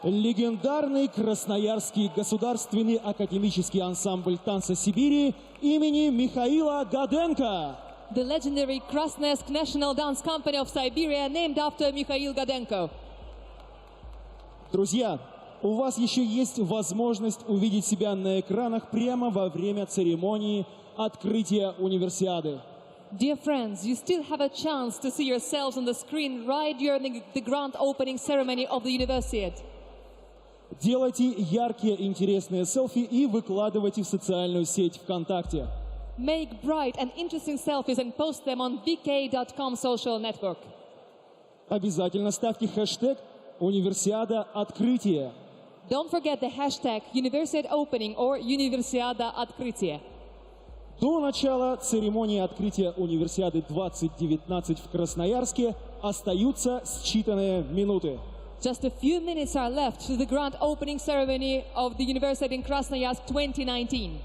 Легендарный Красноярский государственный академический ансамбль танца Сибири имени Михаила Годенко. The legendary Krasnoyarsk National Dance Company of Siberia, named after Mikhail Godenko. Друзья, у вас еще есть возможность увидеть себя на экранах прямо во время церемонии открытия универсиады. Dear friends, you still have a chance to see yourselves on the screen right during the grand opening ceremony of the Universiade. Делайте яркие, интересные селфи и выкладывайте в социальную сеть ВКонтакте. Make bright and interesting selfies and post them on vk.com social network. Обязательно ставьте хэштег «Универсиада открытия». Don't forget the hashtag Universiade Opening or универсиада-открытия. До начала церемонии открытия универсиады-2019 в Красноярске остаются считанные минуты. Just a few minutes are left to the grand opening ceremony of the Universiade in Krasnoyarsk 2019.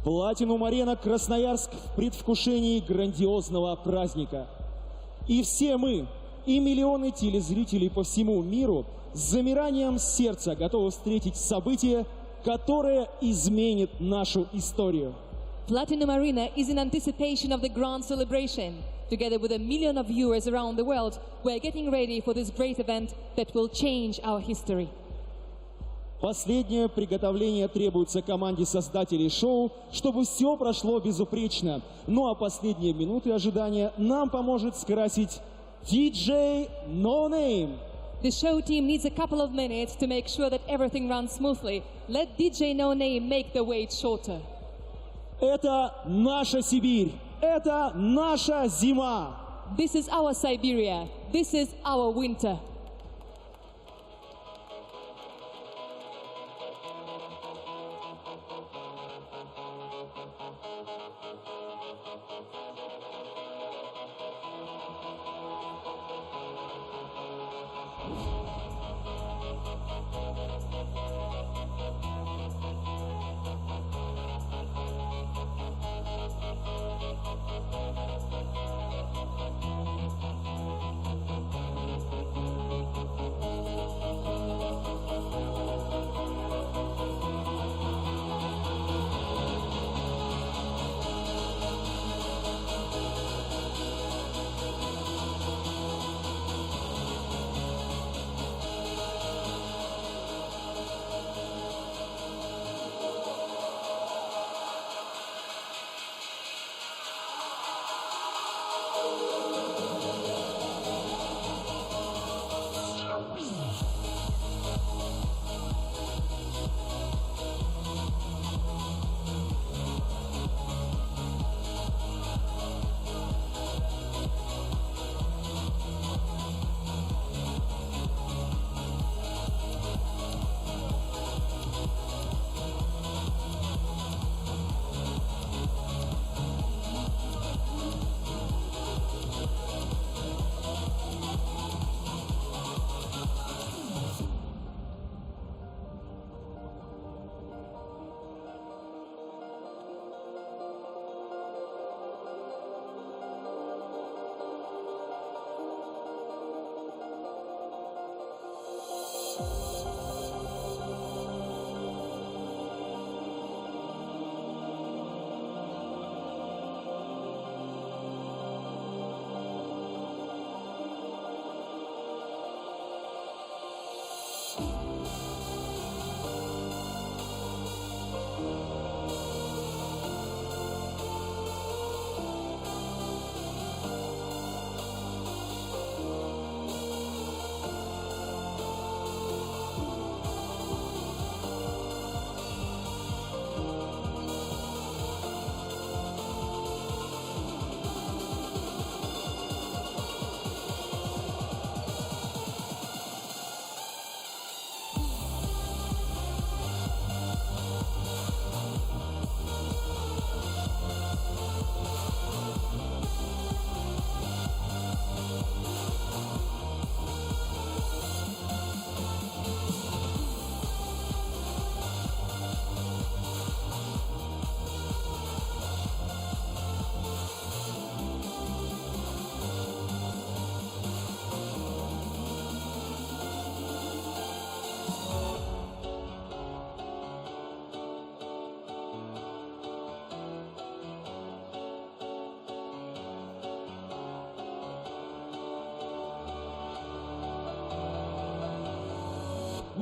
Платинум Арена Красноярск в предвкушении грандиозного праздника. И все мы, и миллионы телезрителей по всему миру с замиранием сердца готовы встретить событие, которое изменит нашу историю. Platinum Arena is in anticipation of the grand celebration. Together with a million of viewers around the world, we are getting ready for this great event that will change our history. Последнее приготовление требуется команде создателей шоу, чтобы все прошло безупречно. Ну а последние минуты ожидания нам поможет скрасить DJ No Name. The show team needs a couple of minutes to make sure that everything runs smoothly. Let DJ No Name make the wait shorter. Это наша Сибирь. Это наша зима. This is our Siberia. This is our winter.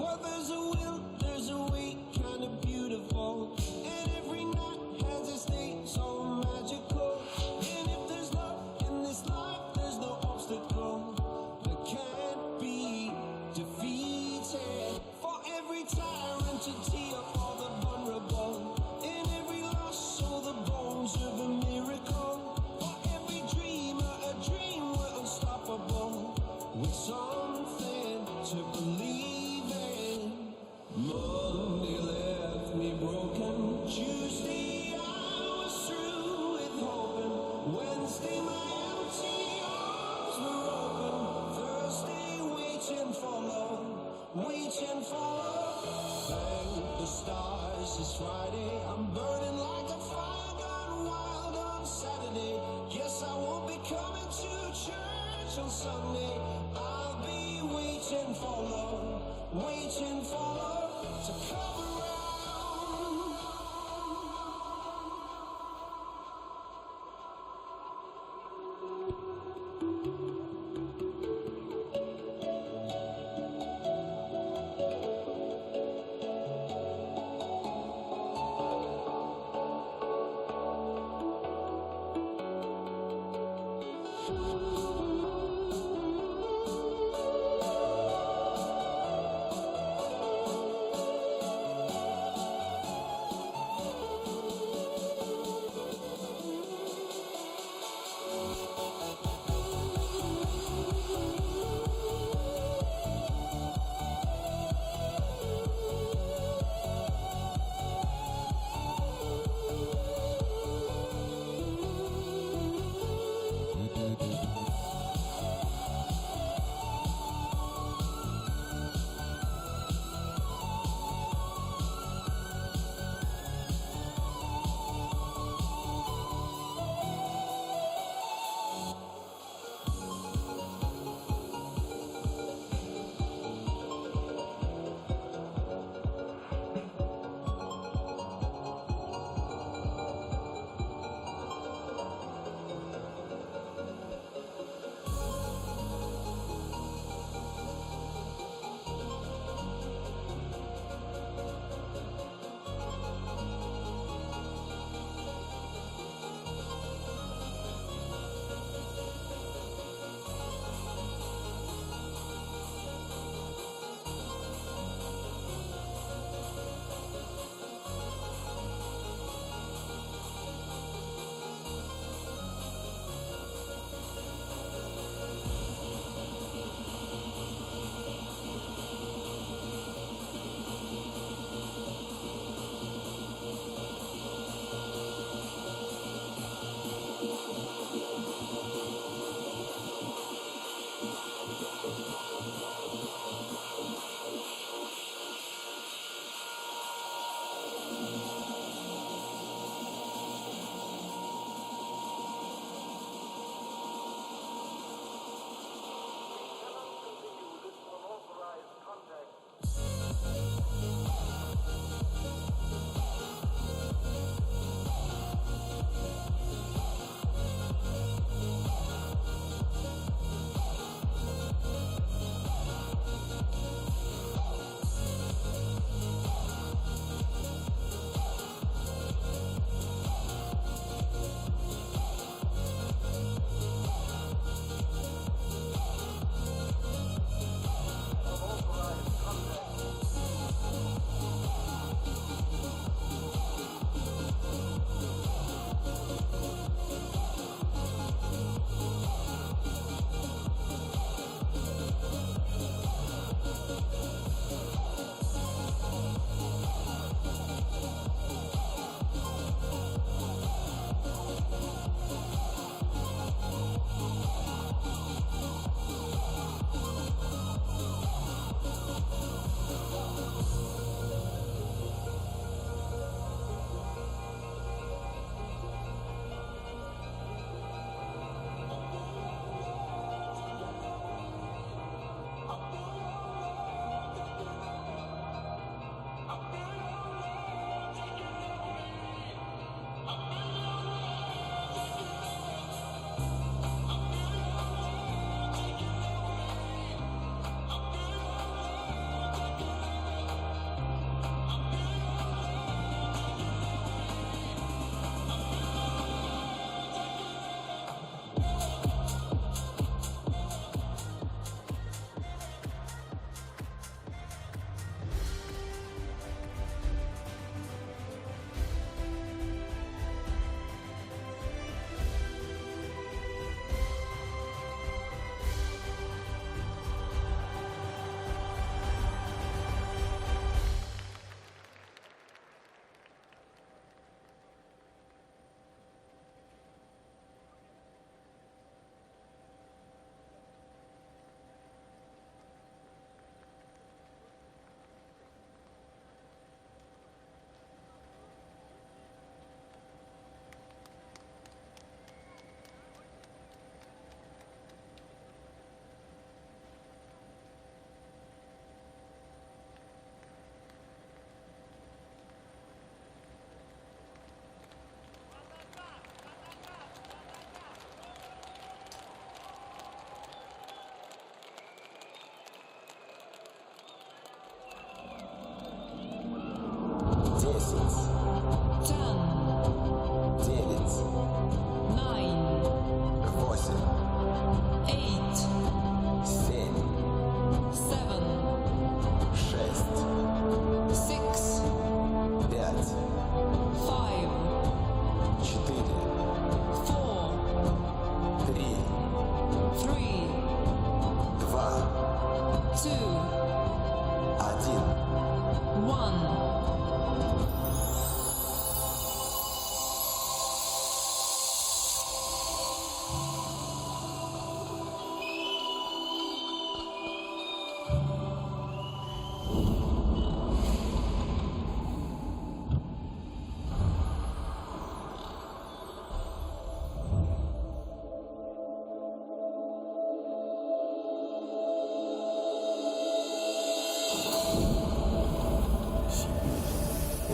Well, there's a will, there's a way, kind of beautiful. And every night has its day, so magical. And if there's love in this life, there's no obstacle that can't be defeated. For every tyrant to tear for the vulnerable. In every loss, all the bones of a miracle. For every dreamer, a dream we're unstoppable. With something to believe in. Monday left me broken. Tuesday I was through with hoping. Wednesday my empty arms were open. Thursday waiting for love, waiting for love. Thank the stars it's Friday. I'm burning like a fire gone wild on Saturday. Yes, I won't be coming to church on Sunday. I'll be waiting for love, waiting for love to come around.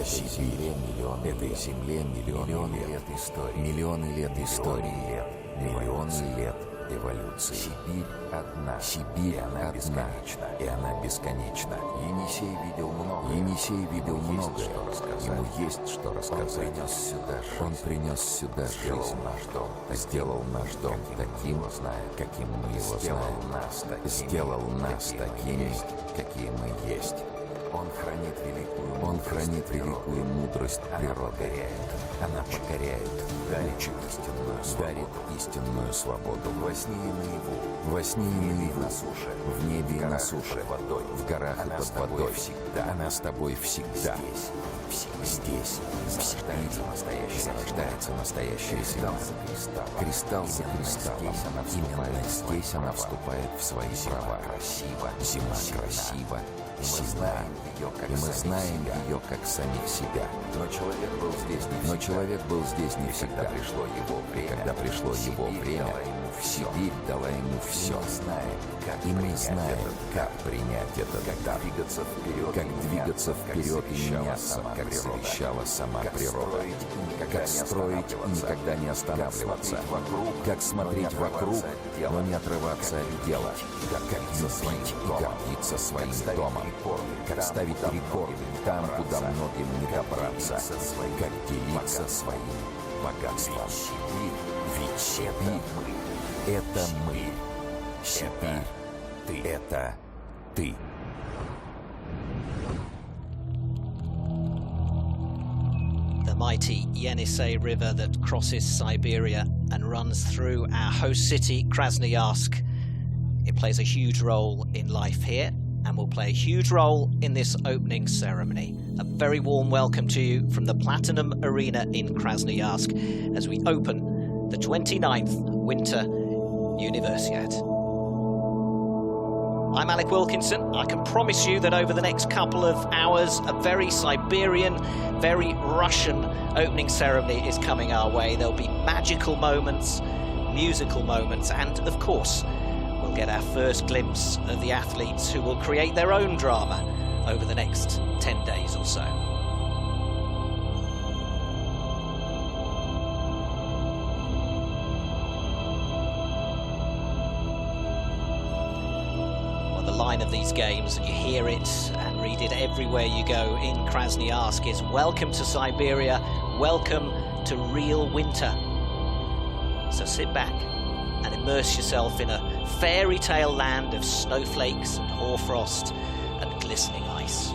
Сибирь, этой земле миллионы лет истории, миллионы лет эволюции. Сибирь одна, она бесконечна, и она бесконечна. Енисей видел много, ему есть что рассказать. Он принес сюда жизнь, сделал наш дом таким, каким мы его знаем, сделал нас такими, какие мы есть. Он хранит великую мудрость природы. Она покоряет, дарит истинную свободу. Во сне и наяву, в небе и на суше, в горах и под водой. Она с тобой всегда. Здесь рождается настоящая зима. Кристалл за кристаллом. Именно здесь она вступает в свои права. Зима красива. И мы знаем ее как самих себя. Но человек был здесь не всегда. Когда пришло его время, Сибирь дала ему все. И мы знаем, как принять этот дар. Как двигаться вперед и меняться, как завещала сама природа. Как строить и никогда не останавливаться. Как смотреть вокруг, но не отрываться от дела. Как любить и гордиться своим домом. Как ставить рекорды там, куда многим не добраться. Как делиться своим богатством. Ведь Сибирь — это мы. Сибирь — это ты. The mighty Yenisei River that crosses Siberia and runs through our host city, Krasnoyarsk. It plays a huge role in life here and will play a huge role in this opening ceremony. A very warm welcome to you from the Platinom Arena in Krasnoyarsk as we open the 29th Winter Universiade. I'm Alec Wilkinson. I can promise you that over the next couple of hours, a very Siberian, very Russian opening ceremony is coming our way. There'll be magical moments, musical moments, and of course, we'll get our first glimpse of the athletes who will create their own drama over the next 10 days or so. The line of these games, and you hear it and read it everywhere you go in Krasnoyarsk, is welcome to Siberia, welcome to real winter. So sit back and immerse yourself in a fairy tale land of snowflakes and hoarfrost and glistening ice.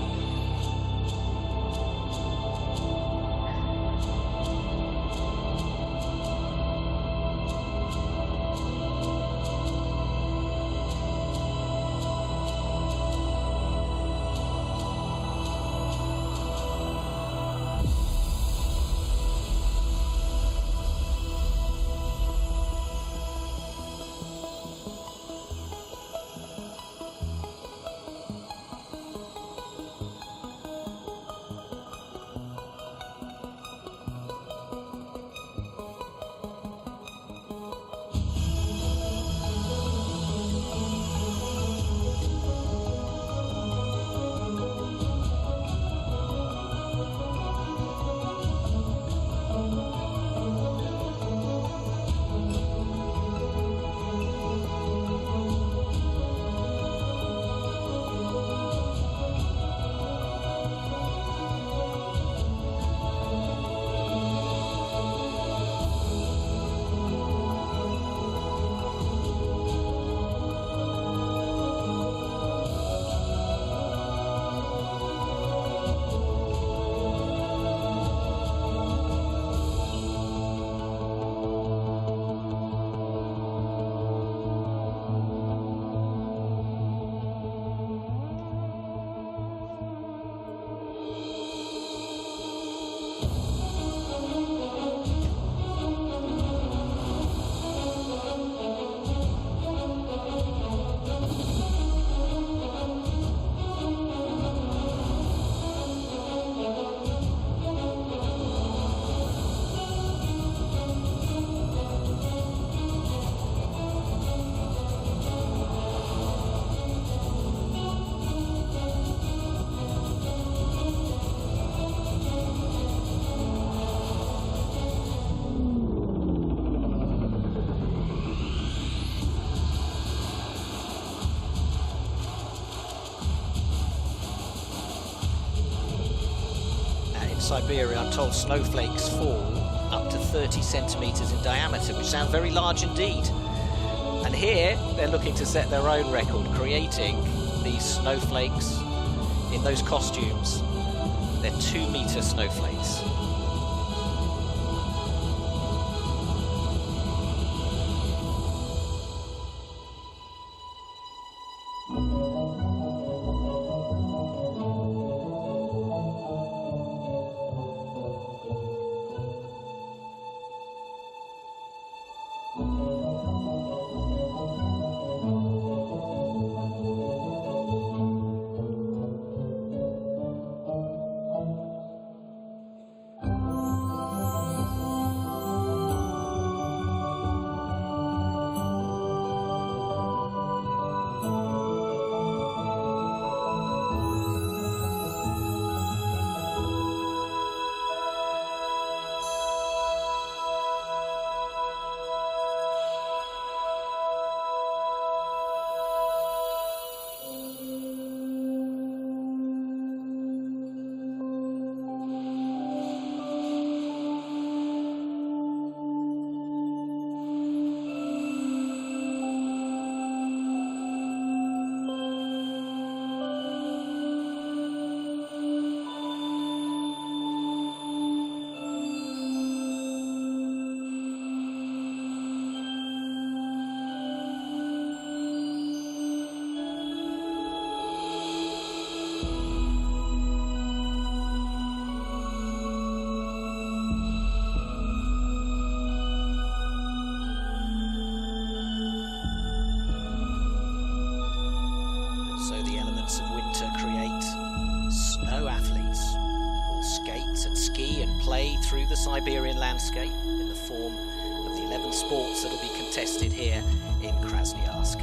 in Siberia, I'm told snowflakes fall up to 30 centimetres in diameter, which sounds very large indeed. And here, they're looking to set their own record, creating these snowflakes in those costumes. They're 2-metre snowflakes. Of winter create snow athletes who will skate and ski and play through the Siberian landscape in the form of the 11 sports that will be contested here in Krasnoyarsk.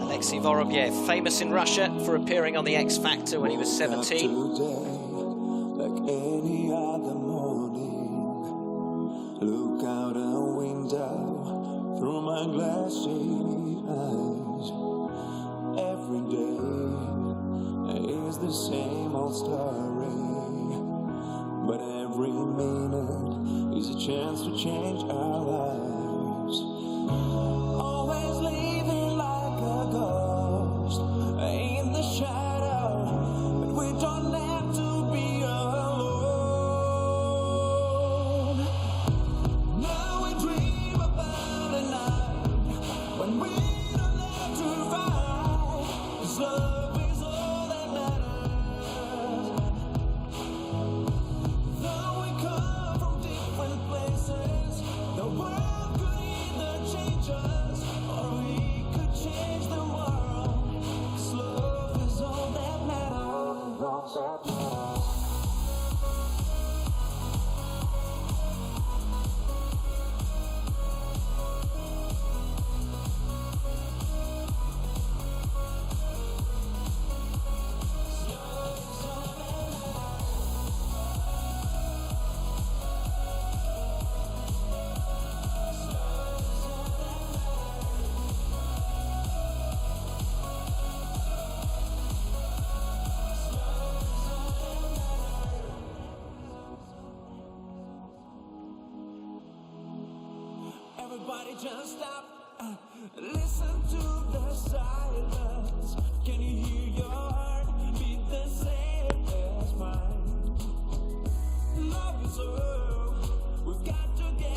Alexei Vorobyev, famous in Russia for appearing on the X Factor when he was 17. Like any other morning, look out a window through my glassy eyes. Every day is the same old story, but every minute is a chance to change our lives. Always leaving like a ghost in the shadow, but we don't have to be alone. Now we dream about a night when we don't have to fight, 'cause love is all that matters. Though we come from different places, the world could either change us or we could change the world. 'Cause love is all that matters. All that matters. Everybody just stop, listen to the silence. Can you hear your heart beat the same as mine? Love is all we've got together.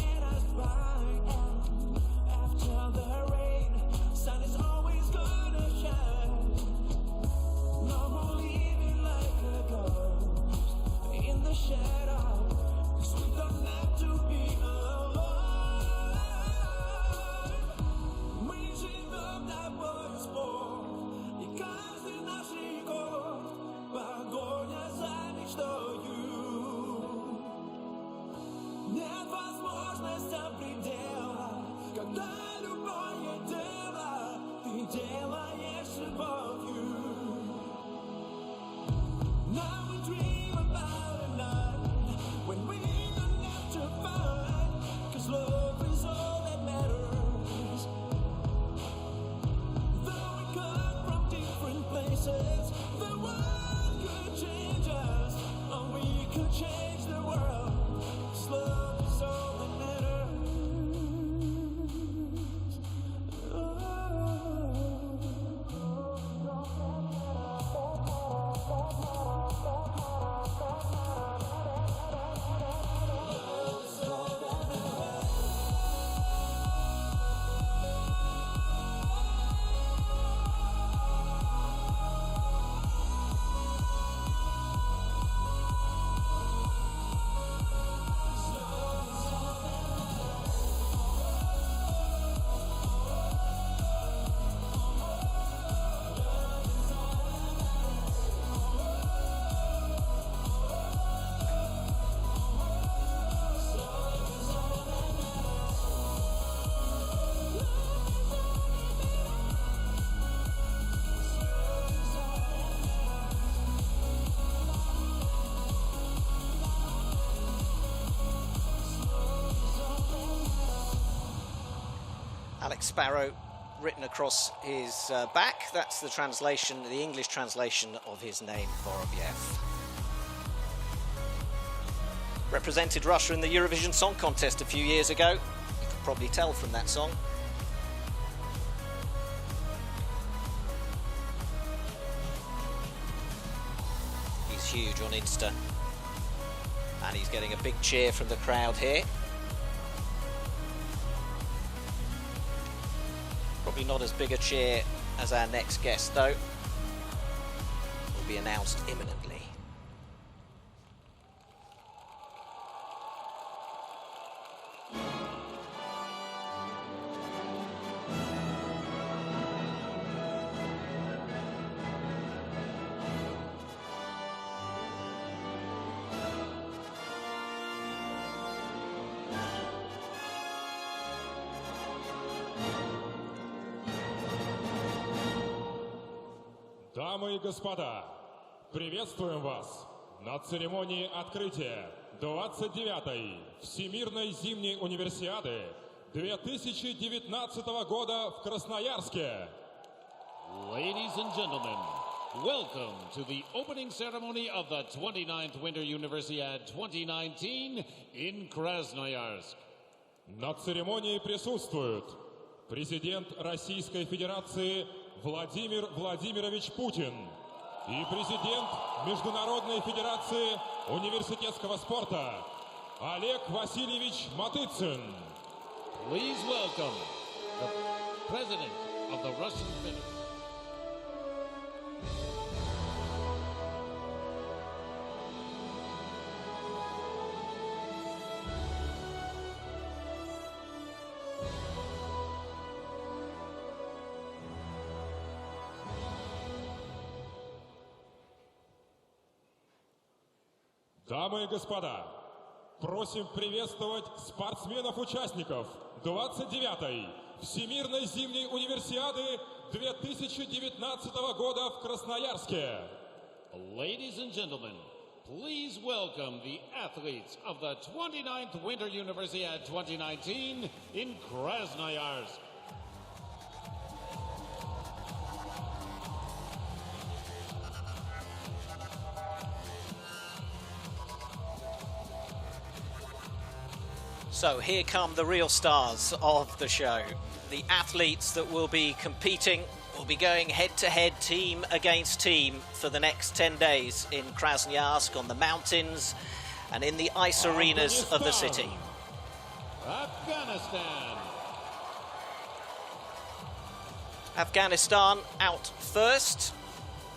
Нет возможности предела, когда любое дело ты делаешь любовью. Now we dream about a night when we don't have to fight, 'cause love is all that matters. Though we come from different places, the world could change us, or we could change the world. 'Cause love is all that matters. Alex Sparrow written across his back. That's the translation, the English translation of his name, Vorobyev. Represented Russia in the Eurovision Song Contest a few years ago. You could probably tell from that song. He's huge on Insta. And he's getting a big cheer from the crowd here. Probably not as big a cheer as our next guest, though. Will be announced imminently. Дамы и господа, приветствуем вас на церемонии открытия 29-й Всемирной Зимней универсиады 2019 года в Красноярске. Ladies and gentlemen, welcome to the opening ceremony of the 29th Winter Universiade 2019 in Krasnoyarsk. На церемонии присутствуют президент Российской Федерации Владимир Владимирович Путин и президент Международной Федерации университетского спорта Олег Васильевич Матыцин. Please welcome the President of the Russian Federation. Дамы и господа, просим приветствовать спортсменов-участников 29-й Всемирной Зимней универсиады 2019 года в Красноярске. Ladies and gentlemen, please welcome the athletes of the 29th Winter Universiade 2019 in Krasnoyarsk. So here come the real stars of the show. The athletes that will be competing will be going head-to-head, team against team, for the next 10 days in Krasnoyarsk, on the mountains and in the ice arenas of the city. Afghanistan. Afghanistan out first.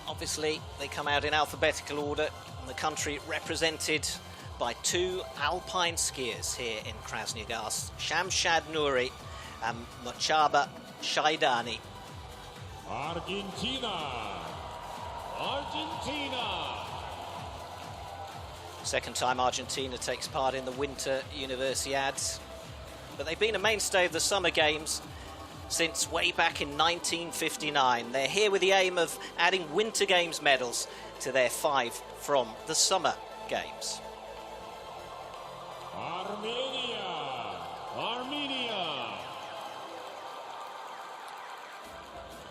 Obviously, they come out in alphabetical order, and the country represented by two alpine skiers here in Krasnoyarsk, Shamshad Nouri and Mochaba Shaidani. Argentina. Argentina. Second time Argentina takes part in the Winter Universiades. But they've been a mainstay of the Summer Games since way back in 1959. They're here with the aim of adding Winter Games medals to their 5 from the Summer Games. Armenia.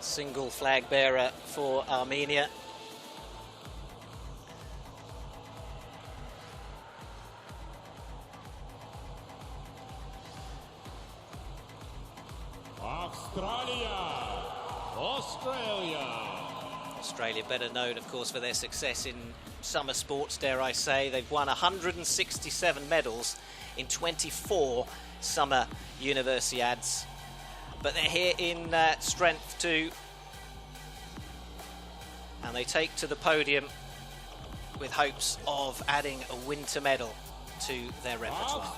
Single flag bearer for Armenia. Australia, better known, of course, for their success in summer sports, dare I say. They've won 167 medals in 24 summer Universiades. But they're here in strength too. And they take to the podium with hopes of adding a winter medal to their repertoire.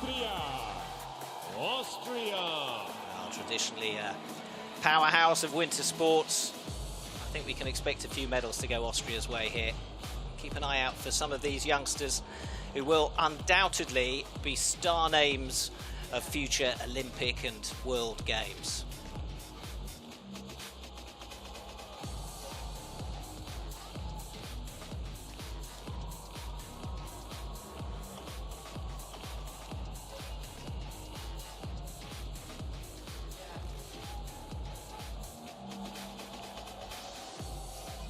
Austria. Well, traditionally a powerhouse of winter sports. I think we can expect a few medals to go Austria's way here. Keep an eye out for some of these youngsters who will undoubtedly be star names of future Olympic and World Games.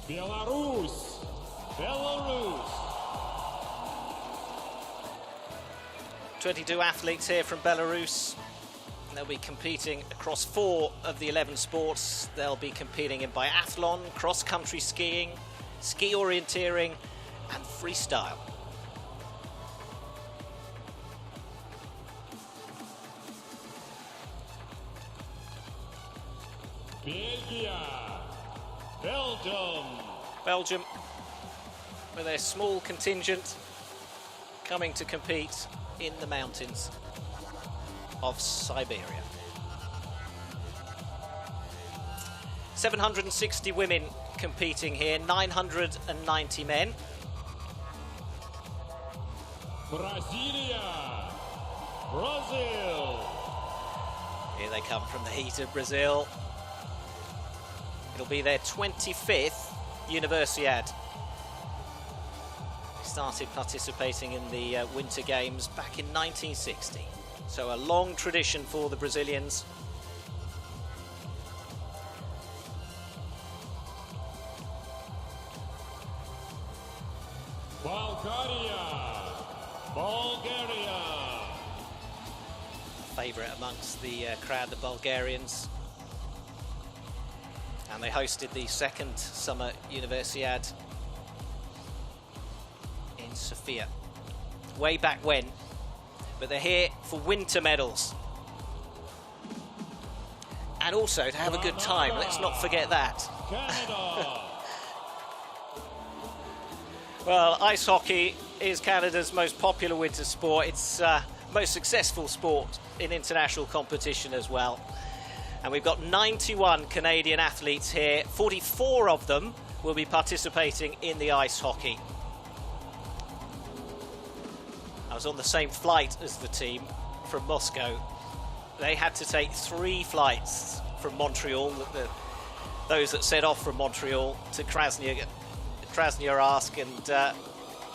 Belarus. 22 athletes here from Belarus. They'll be competing across 4 of the 11 sports. They'll be competing in biathlon, cross-country skiing, ski orienteering, and freestyle. Belgium, with their small contingent coming to compete in the mountains of Siberia. 760 women competing here, 990 men. Brazil. Here they come from the heat of Brazil. It'll be their 25th Universiade. Started participating in the Winter Games back in 1960. So a long tradition for the Brazilians. Bulgaria. Favourite amongst the crowd, the Bulgarians. And they hosted the second Summer Universiade in Sofia way back when. But they're here for winter medals. And also to have a good time, let's not forget that. Canada. Well, ice hockey is Canada's most popular winter sport. It's most successful sport in international competition as well. And we've got 91 Canadian athletes here. 44 of them will be participating in the ice hockey. I was on the same flight as the team from Moscow. They had to take 3 flights from Montreal, those that set off from Montreal to Krasnoyarsk, and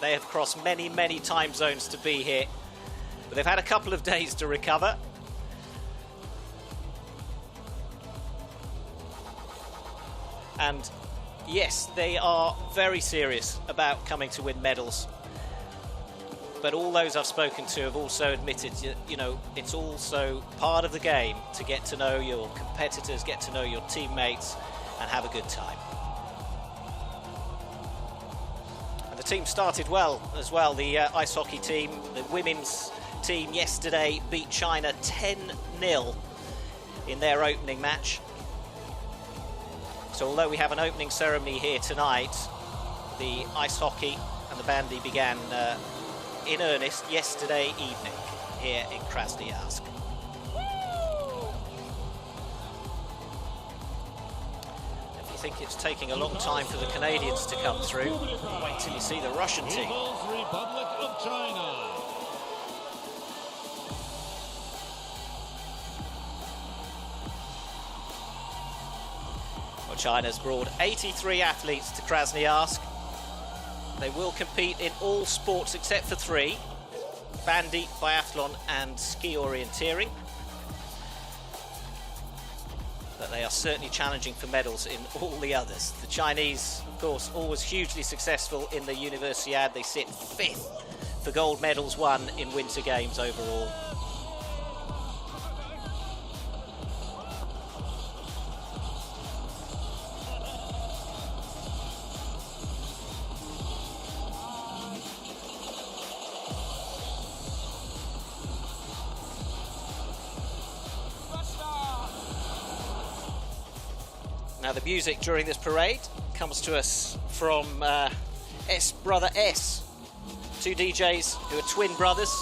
they have crossed many, many time zones to be here. But they've had a couple of days to recover. And yes, they are very serious about coming to win medals. But all those I've spoken to have also admitted, you know, it's also part of the game to get to know your competitors, get to know your teammates, and have a good time. And the team started well as well. The ice hockey team, the women's team yesterday beat China 10-0 in their opening match. So although we have an opening ceremony here tonight, the ice hockey and the bandy began in earnest yesterday evening here in Krasnoyarsk. If you think it's taking a long time for the Canadians to come through. Wait till you see the Russian team. People's Republic of China. Well, China's brought 83 athletes to Krasnoyarsk. They will compete in all sports except for 3: bandy, biathlon and ski orienteering. But they are certainly challenging for medals in all the others. The Chinese, of course, always hugely successful in the Universiade. They sit 5th for gold medals won in Winter Games overall. Now the music during this parade comes to us from Brother S, 2 DJs who are twin brothers.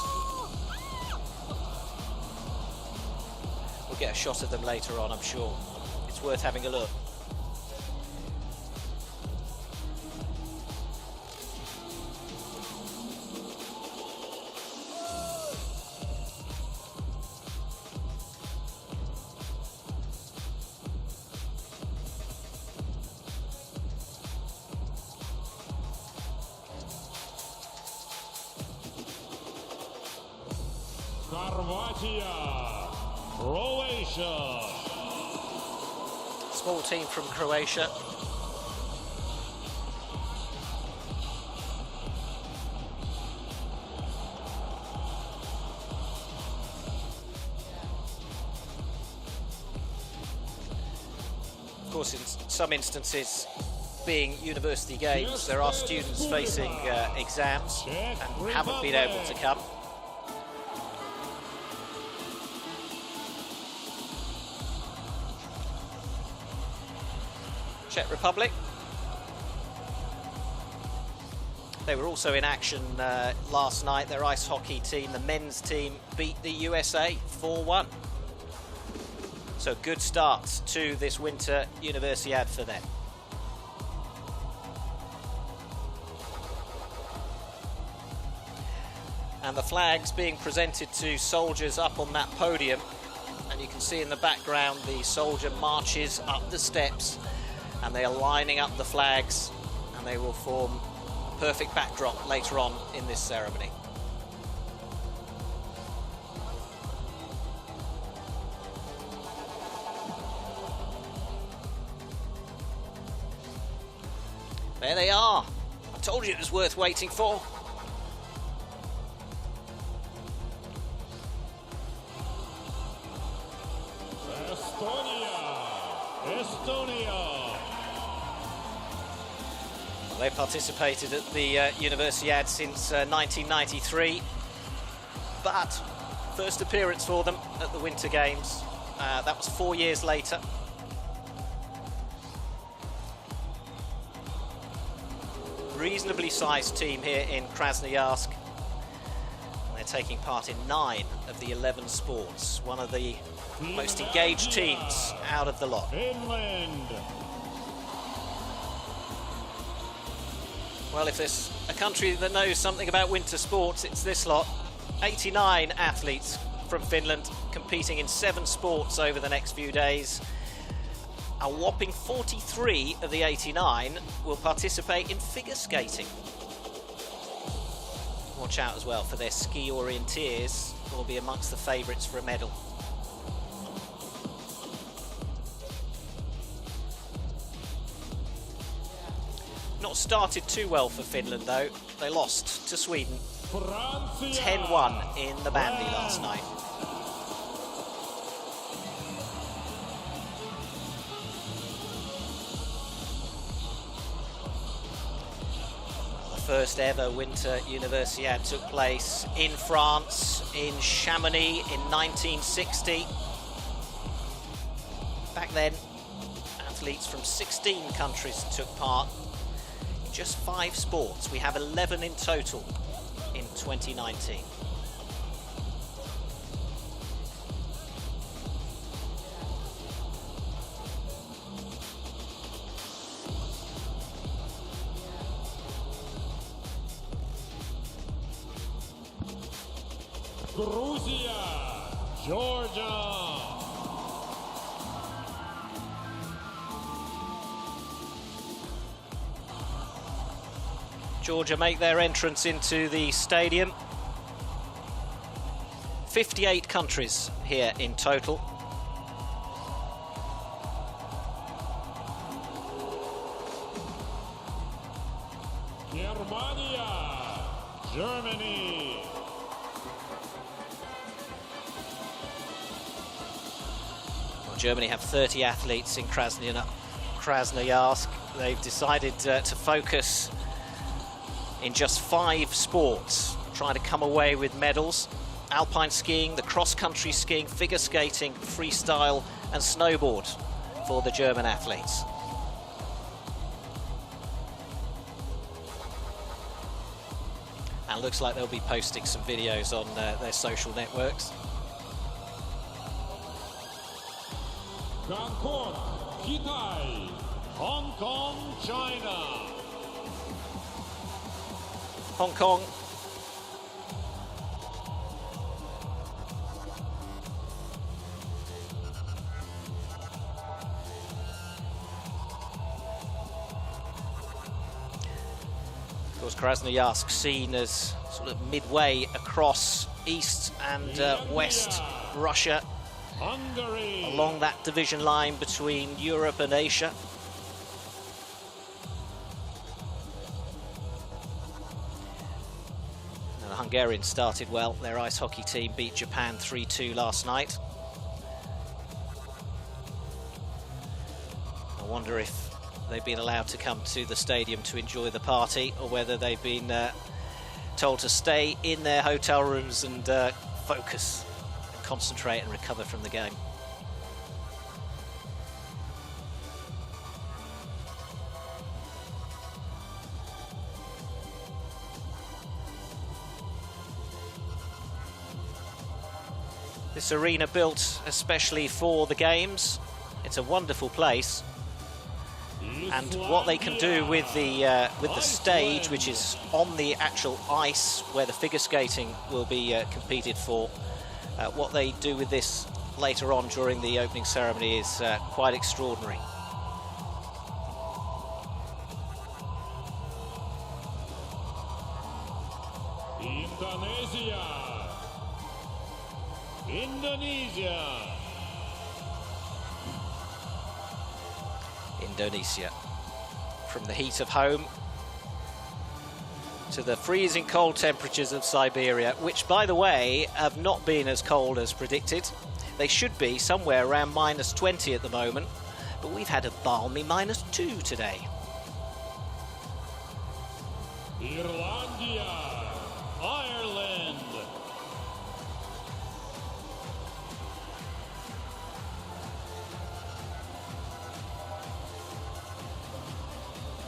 We'll get a shot of them later on, I'm sure. It's worth having a look. Croatia. Small team from Croatia. Of course, in some instances, being university games, there are students facing exams and haven't been able to come. Czech Republic. They were also in action last night. Their ice hockey team, the men's team, beat the USA 4-1. So good start to this Winter Universiade for them. And the flags being presented to soldiers up on that podium. And you can see in the background the soldier marches up the steps. And they are lining up the flags, and they will form a perfect backdrop later on in this ceremony. There they are. I told you it was worth waiting for. Estonia. They've participated at the Universiade since 1993, but first appearance for them at the Winter Games, that was 4 years later. Reasonably sized team here in Krasnoyarsk. They're taking part in 9 of the 11 sports, one of the most engaged teams out of the lot. Finland. Well, if there's a country that knows something about winter sports, it's this lot. 89 athletes from Finland competing in 7 sports over the next few days. A whopping 43 of the 89 will participate in figure skating. Watch out as well for their ski orienteers, who will be amongst the favourites for a medal. Not started too well for Finland though. They lost to Sweden 10-1 in the bandy last night. The first ever Winter Universiade took place in France, in Chamonix in 1960. Back then, athletes from 16 countries took part. Just 5 sports. We have 11 in total in 2019. Грузия, Georgia. Georgia make their entrance into the stadium. 58 countries here in total. Германия, Germany. Well, Germany have 30 athletes in Krasnoyarsk. They've decided to focus in just 5 sports, trying to come away with medals. Alpine skiing, the cross-country skiing, figure skating, freestyle and snowboard for the German athletes. And looks like they'll be posting some videos on their social networks. Гонконг, Китай, Hong Kong, China. Hong Kong. Of course, Krasnoyarsk seen as sort of midway across East and West Russia, Hungary. along that division line between Europe and Asia. The Hungarians started well. Their ice hockey team beat Japan 3-2 last night. I wonder if they've been allowed to come to the stadium to enjoy the party, or whether they've been told to stay in their hotel rooms and focus, concentrate and recover from the game. This arena built especially for the games. It's a wonderful place. And what they can do with the stage, which is on the actual ice where the figure skating will be competed for, what they do with this later on during the opening ceremony is quite extraordinary. Индонезия, Indonesia. Indonesia. From the heat of home to the freezing cold temperatures of Siberia, which, by the way, have not been as cold as predicted. They should be somewhere around -20 at the moment, but we've had a balmy -2 today. Ирландия, Ireland.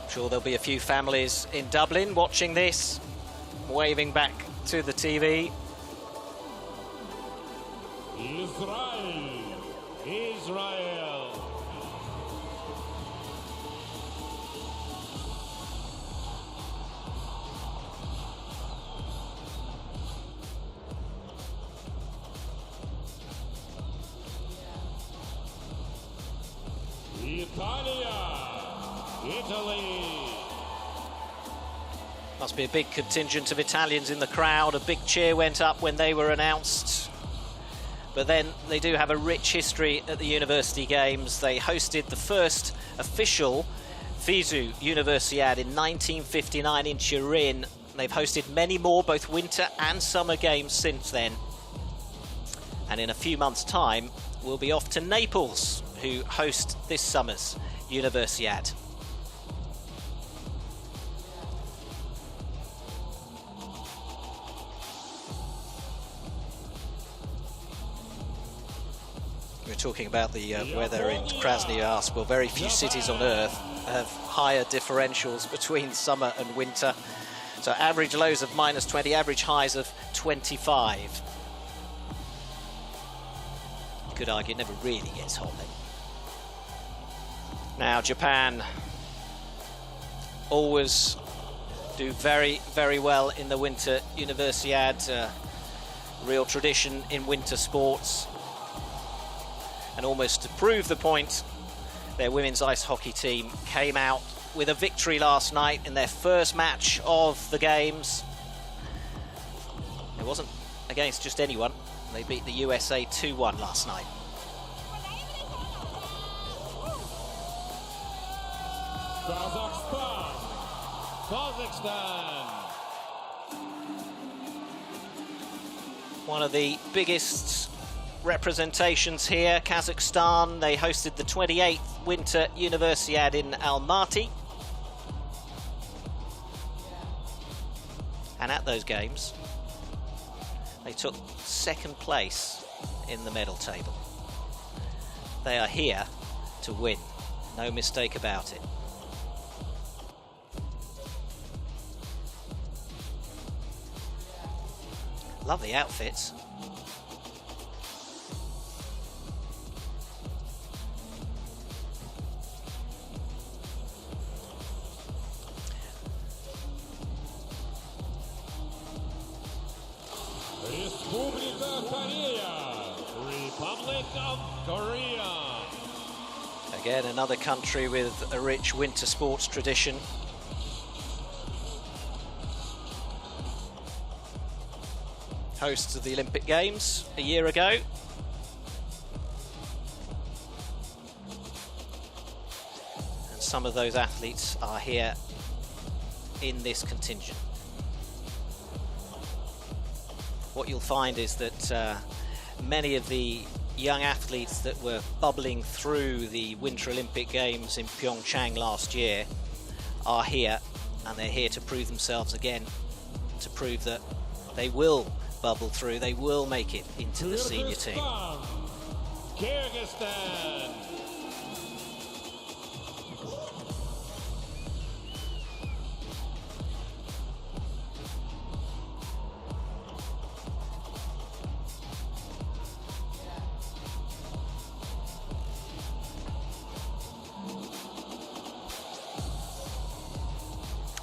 Sure, there'll be a few families in Dublin watching this, waving back to the TV. Израиль, Israel. Италия, Italy. Must be a big contingent of Italians in the crowd. A big cheer went up when they were announced. But then they do have a rich history at the University Games. They hosted the first official FISU Universiade in 1959 in Turin. They've hosted many more, both winter and summer games since then. And in a few months' time, we'll be off to Naples, who host this summer's Universiade. We're talking about the weather in Krasnoyarsk. Well, very few cities on Earth have higher differentials between summer and winter. So average lows of -20, average highs of 25. You could argue it never really gets hot then. Now, Japan always do very, very well in the Winter Universiade. Real tradition in winter sports. And almost to prove the point, their women's ice hockey team came out with a victory last night in their first match of the games. It wasn't against just anyone. They beat the USA 2-1 last night. Kazakhstan. One of the biggest representations here, Kazakhstan. They hosted the 28th Winter Universiade in Almaty. And at those games, they took second place in the medal table. They are here to win, no mistake about it. Lovely outfits. Республика Корея. Republic of Korea. Again, another country with a rich winter sports tradition. Hosts of the Olympic Games a year ago. And some of those athletes are here in this contingent. What you'll find is that many of the young athletes that were bubbling through the Winter Olympic Games in Pyeongchang last year are here, and they're here to prove themselves again, to prove that they will bubble through, they will make it into the senior team. Kyrgyzstan.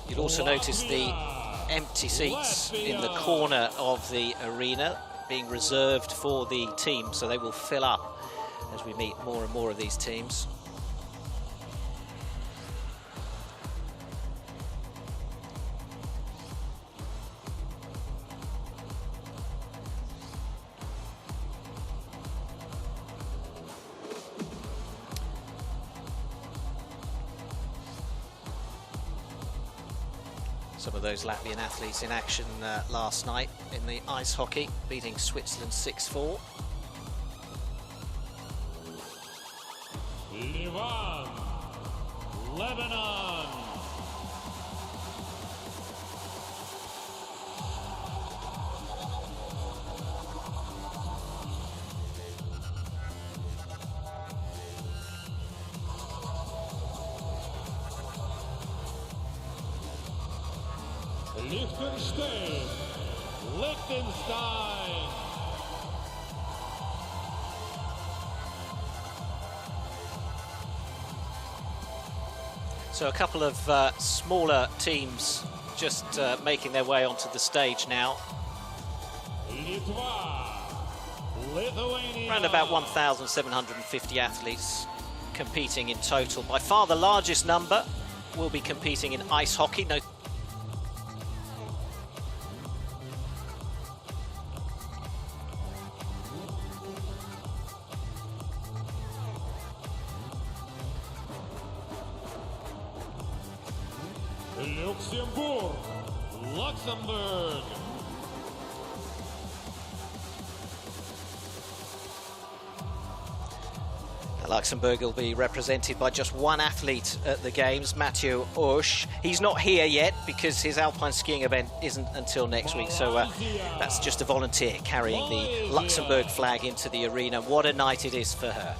You'll also notice the empty seats in the corner of the arena being reserved for the team, so they will fill up as we meet more and more of these teams. Some of those Latvian athletes in action last night in the ice hockey, beating Switzerland 6-4. Ливан. Lebanon. Liechtenstein. Liechtenstein. So a couple of smaller teams just making their way onto the stage now. Litva. Lithuania. Around about 1,750 athletes competing in total. By far the largest number will be competing in ice hockey. No. Luxembourg. Luxembourg will be represented by just one athlete at the Games, Mathieu Osh. He's not here yet because his alpine skiing event isn't until next week, so that's just a volunteer carrying the Luxembourg flag into the arena. What a night it is for her.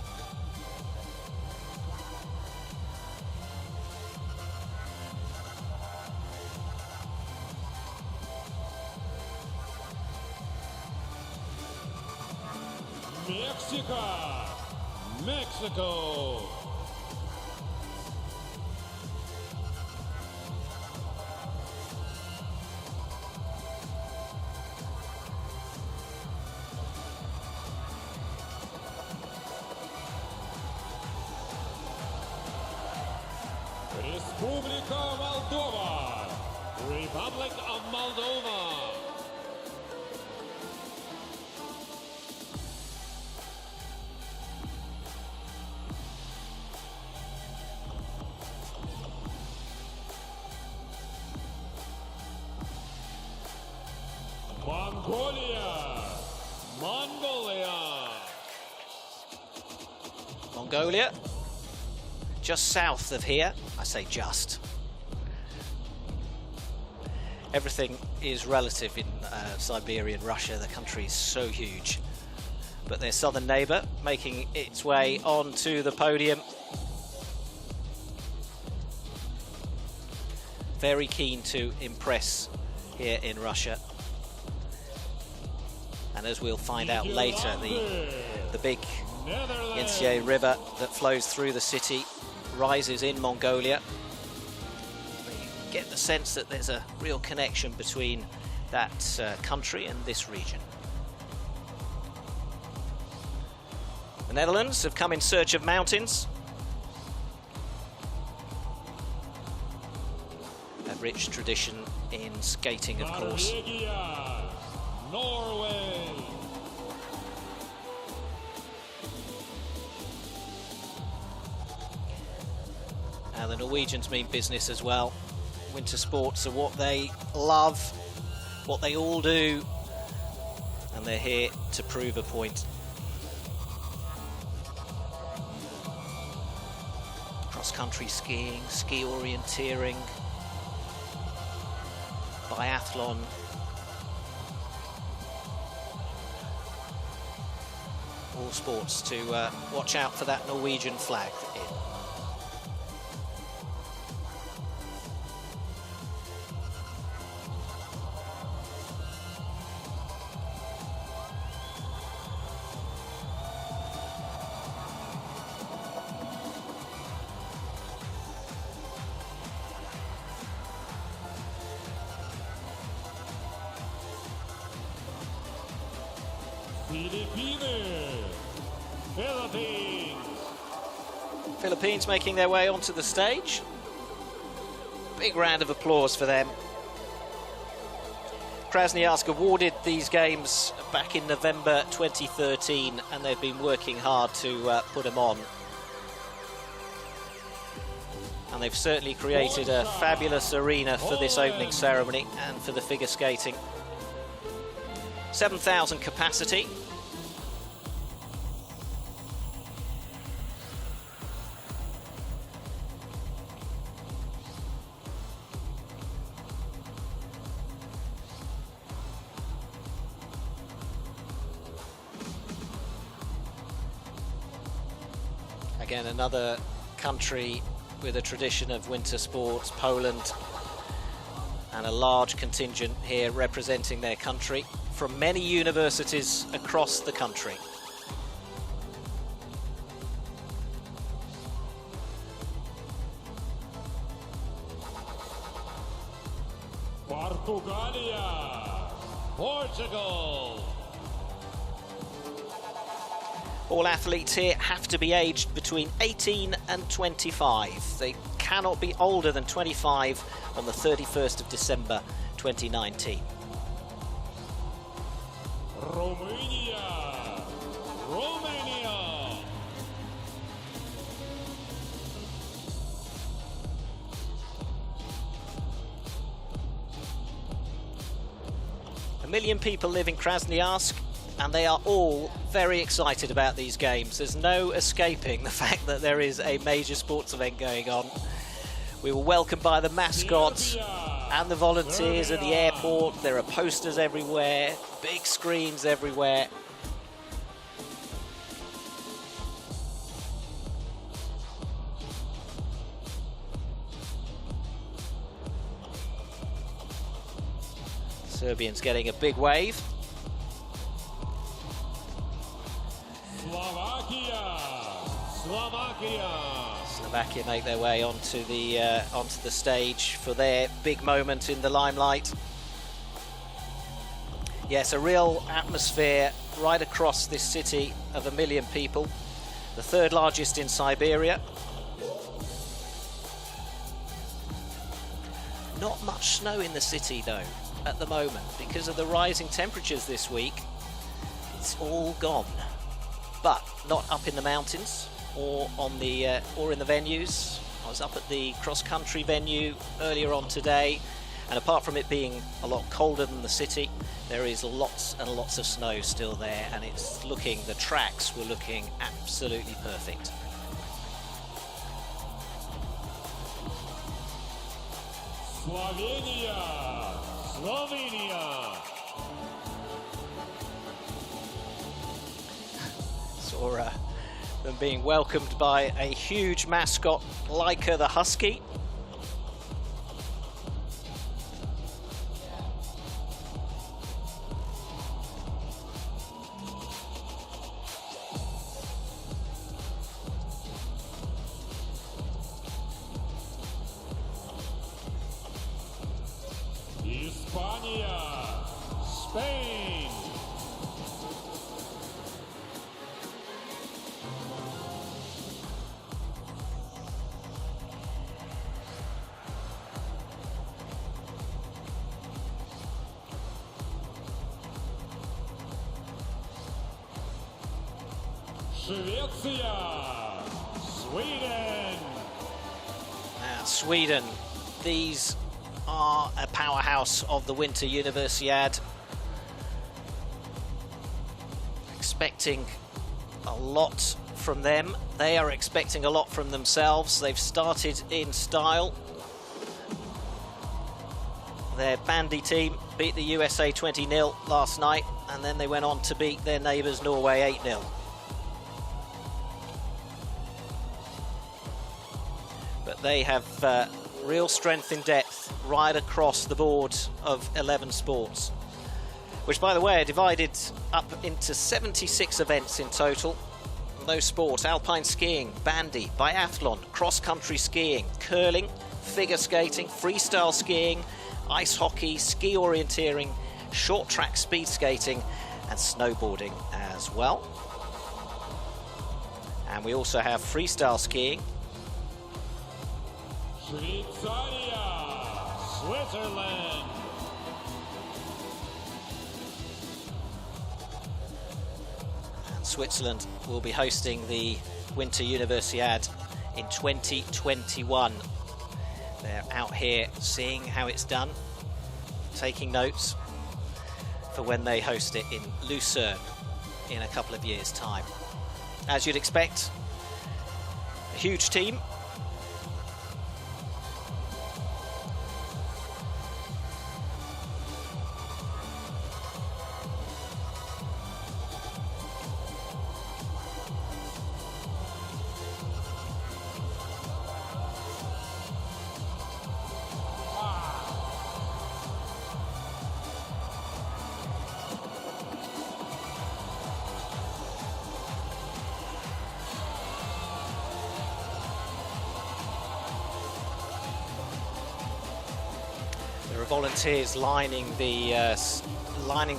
Mexico. Республика Молдова. Republic of Moldova. Mongolia. Mongolia, just south of here. I say just. Everything is relative in Siberia and Russia. The country is so huge. But their southern neighbour making its way onto the podium. Very keen to impress here in Russia. And as we'll find out later, the big Yenisei River that flows through the city rises in Mongolia. You get the sense that there's a real connection between that country and this region. The Netherlands have come in search of mountains. A rich tradition in skating, of course. Norway. And the Norwegians mean business as well. Winter sports are what they love, what they all do, and they're here to prove a point. Cross-country skiing, ski orienteering, biathlon. All sports to watch out for that Norwegian flag in. Philippines making their way onto the stage. Big round of applause for them. Krasnoyarsk awarded these games back in November 2013, and they've been working hard to put them on. And they've certainly created a fabulous arena for this opening ceremony and for the figure skating. 7,000 capacity. Again, another country with a tradition of winter sports, Poland, and a large contingent here representing their country from many universities across the country. Portugalia. Portugal. All athletes here have to be aged between 18 and 25. They cannot be older than 25 on the 31st of December 2019. Romania. Romania. A million people live in Krasnoyarsk, and they are all very excited about these games. There's no escaping the fact that there is a major sports event going on. We were welcomed by the mascots and the volunteers at the airport. There are posters everywhere, big screens everywhere. Serbians getting a big wave. Slovakia make their way onto the stage for their big moment in the limelight. Yes, a real atmosphere right across this city of 1 million people, the third largest in Siberia. Not much snow in the city though at the moment because of the rising temperatures this week. It's all gone, but not up in the mountains or on the or in the venues. I was up at the cross-country venue earlier on today, and apart from it being a lot colder than the city, there is lots and lots of snow still there, and it's looking, the tracks were looking absolutely perfect. Slovenia. Saw them being welcomed by a huge mascot, Laika the Husky. Hispania. Spain. Швеция. Sweden. Sweden, these are a powerhouse of the Winter Universiade. Expecting a lot from them. They are expecting a lot from themselves. They've started in style. Their bandy team beat the USA 20-0 last night, and then they went on to beat their neighbours Norway 8-0. But they have real strength in depth right across the board of 11 sports, which, by the way, are divided up into 76 events in total. Those sports: alpine skiing, bandy, biathlon, cross-country skiing, curling, figure skating, freestyle skiing, ice hockey, ski orienteering, short track speed skating, and snowboarding as well. And we also have freestyle skiing. Switzerland. And Switzerland will be hosting the Winter Universiade in 2021. They're out here seeing how it's done, taking notes for when they host it in Lucerne in a couple of years' time. As you'd expect, a huge team. There are volunteers lining the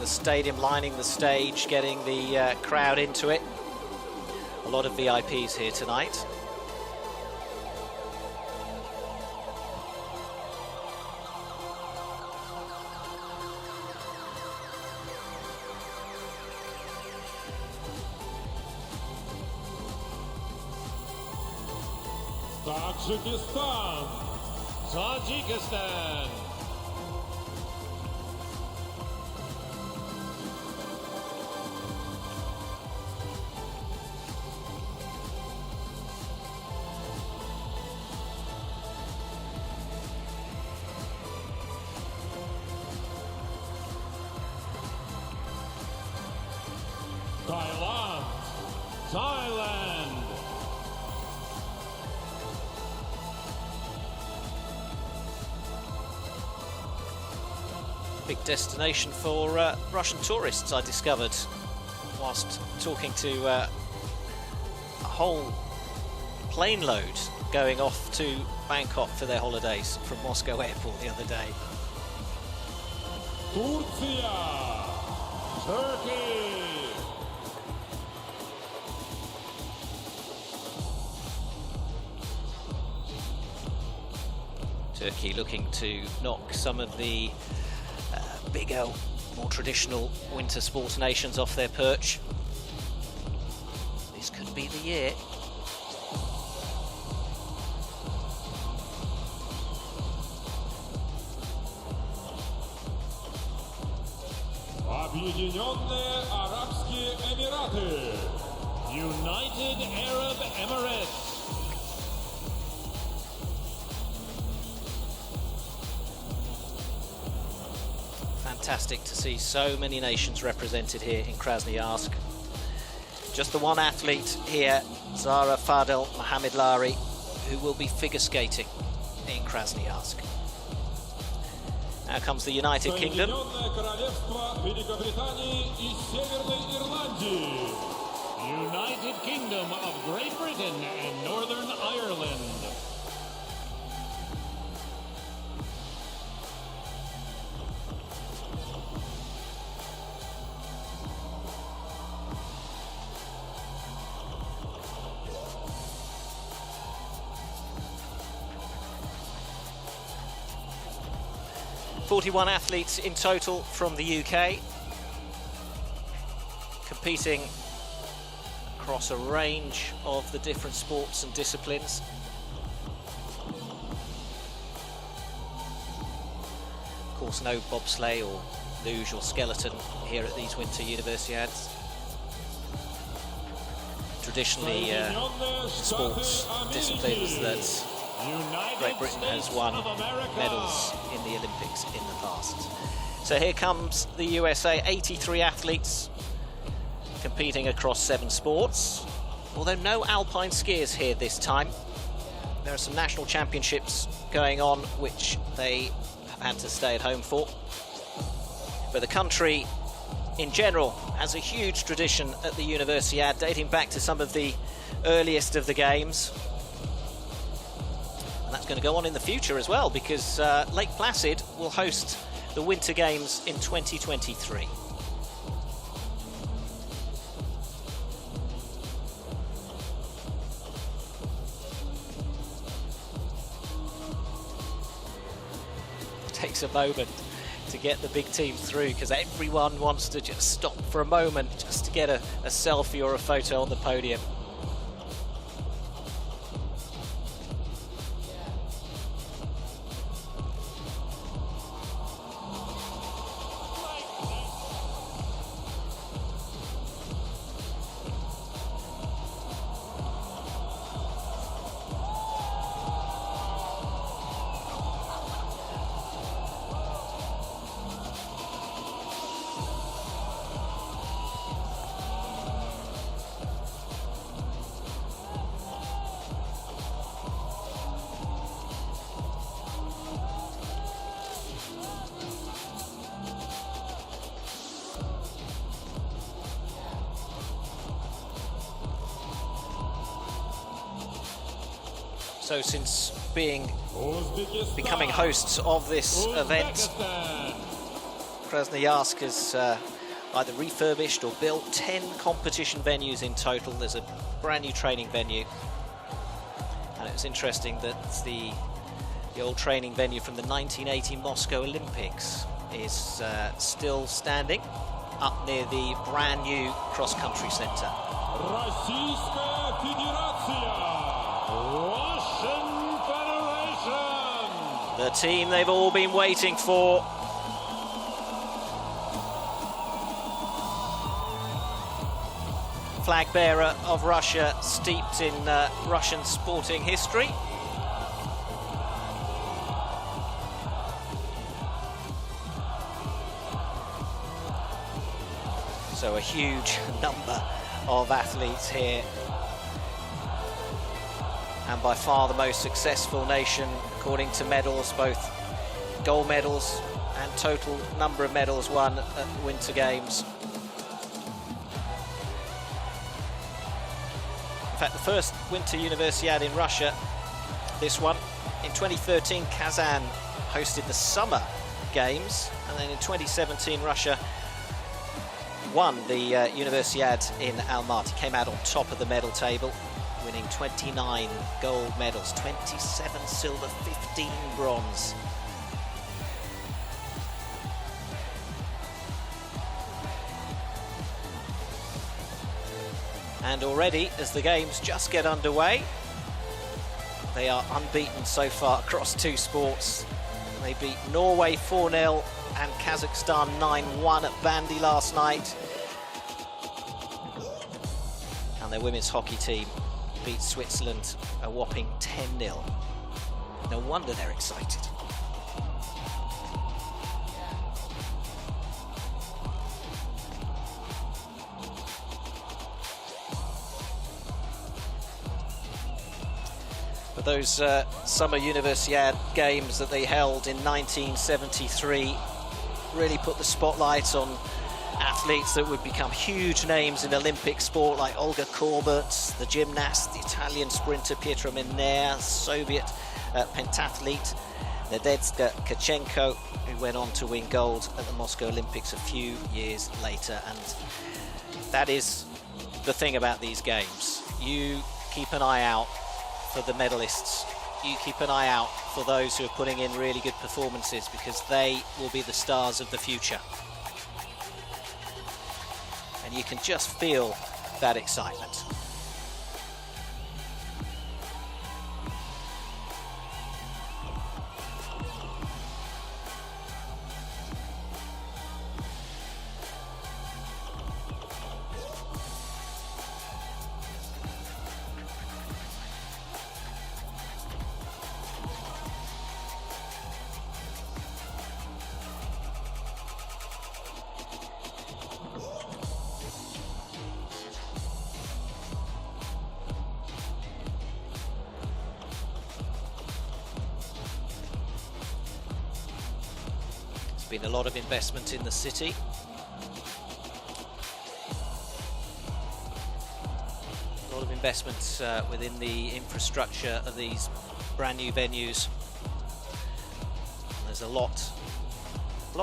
stadium, lining the stage, getting the crowd into it. A lot of VIPs here tonight. Tajikistan. Thailand. Big destination for Russian tourists, I discovered whilst talking to a whole plane load going off to Bangkok for their holidays from Moscow airport the other day. Turkey. Turkey looking to knock some of the bigger, more traditional winter sports nations off their perch. This could be the year. Объединенные Арабские Эмираты. United Arab Emirates. Fantastic to see so many nations represented here in Krasnoyarsk. Just the one athlete here, Zara Fadel Mohamed Lari, who will be figure skating in Krasnoyarsk. Now comes the United Kingdom. United Kingdom of Great Britain and Northern Ireland. "41 athletes in total from the UK, competing across a range of the different sports and disciplines. Of course, no bobsleigh or luge or skeleton here at these Winter Universiades. Traditionally, sports disciplines that Great Britain has won medals in the Olympics in the past. So here comes the USA, 83 athletes competing across 7 sports, although no alpine skiers here this time. There are some national championships going on which they have had to stay at home for. But the country in general has a huge tradition at the Universiade, dating back to some of the earliest of the games. And that's going to go on in the future as well, because Lake Placid will host the Winter Games in 2023. Takes a moment to get the big team through, because everyone wants to just stop for a moment just to get a selfie or a photo on the podium. So since becoming hosts of this event, Krasnoyarsk has either refurbished or built 10 competition venues in total. There's a brand new training venue, and it's interesting that the old training venue from the 1980 Moscow Olympics is still standing up near the brand new cross-country centre. Российская Федерация. Russian Federation. The team they've all been waiting for. Flag bearer of Russia, steeped in Russian sporting history. So a huge number of athletes here, and by far the most successful nation according to medals, both gold medals and total number of medals won at the Winter Games. In fact, the first Winter Universiade in Russia, this one, in 2013 Kazan hosted the Summer Games, and then in 2017 Russia won the Universiade in Almaty, came out on top of the medal table. winning 29 gold medals, 27 silver, 15 bronze. And already, as the games just get underway, they are unbeaten so far across two sports. They beat Norway 4-0 and Kazakhstan 9-1 at Bandy last night. And their women's hockey team beat Switzerland a whopping 10-0. No wonder they're excited. But those summer Universiade games that they held in 1973 really put the spotlight on athletes that would become huge names in Olympic sport, like Olga Korbut, the gymnast, the Italian sprinter Pietro Menea, Soviet pentathlete Nadezhda Tkachenko, who went on to win gold at the Moscow Olympics a few years later. And that is the thing about these games. You keep an eye out for the medalists. You keep an eye out for those who are putting in really good performances, because they will be the stars of the future. And you can just feel that excitement. Been a lot of investment in the city. A lot of investment within the infrastructure of these brand new venues. And there's a lot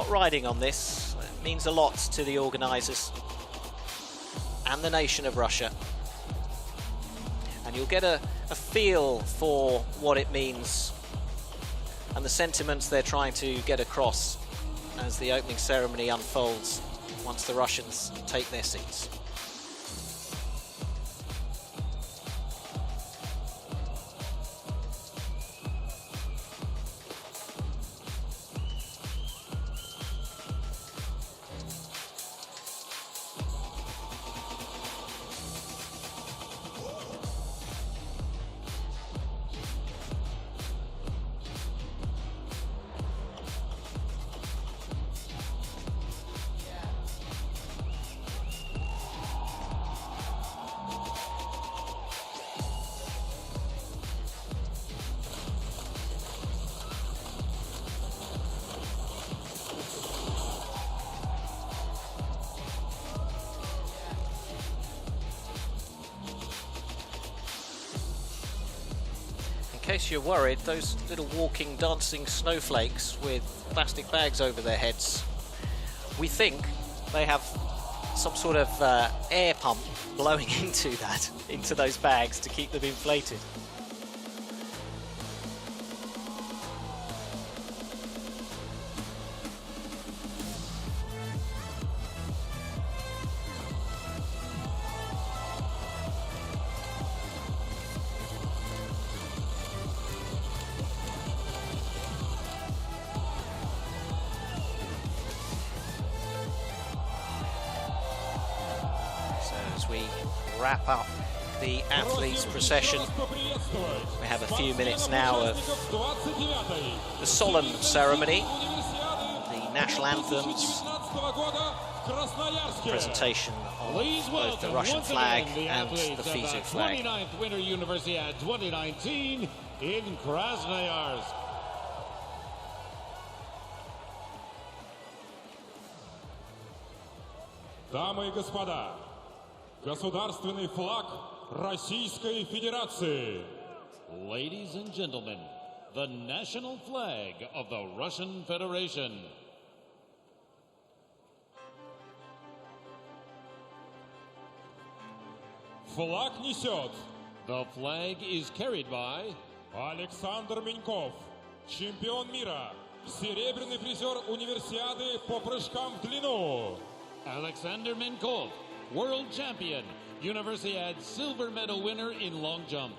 riding on this. It means a lot to the organisers and the nation of Russia. And you'll get a feel for what it means and the sentiments they're trying to get across as the opening ceremony unfolds once the Russians take their seats. In case you're worried, those little walking, dancing snowflakes with plastic bags over their heads, we think they have some sort of air pump blowing into those bags to keep them inflated. We wrap up the athletes procession. We have a few minutes now of the solemn ceremony, the national anthems, presentation of both the Russian flag and the FISU flag. 29th Winter Universiade 2019 in Krasnoyarsk. Дамы и господа, государственный флаг Российской Федерации. Ladies and gentlemen, the national flag of the Russian Federation. Флаг несет The flag is carried by Александр Меньков, чемпион мира, серебряный призер универсиады по прыжкам в длину. Alexander Menkov, world champion, Universiade silver medal winner in long jump.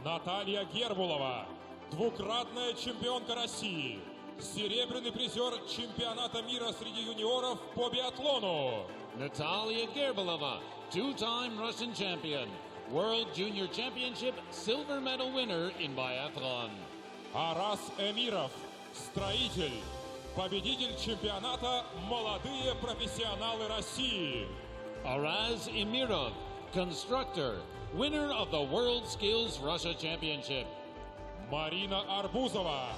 Наталья Гербулова, двукратная чемпионка России, серебряный призер чемпионата мира среди юниоров по биатлону. Natalia Gerbalova, two-time Russian champion, World Junior Championship silver medal winner in biathlon. Арас Эмиров, строитель, победитель чемпионата «Молодые профессионалы России». Araz Emirov, constructor, winner of the World Skills Russia Championship. Марина Арбузова,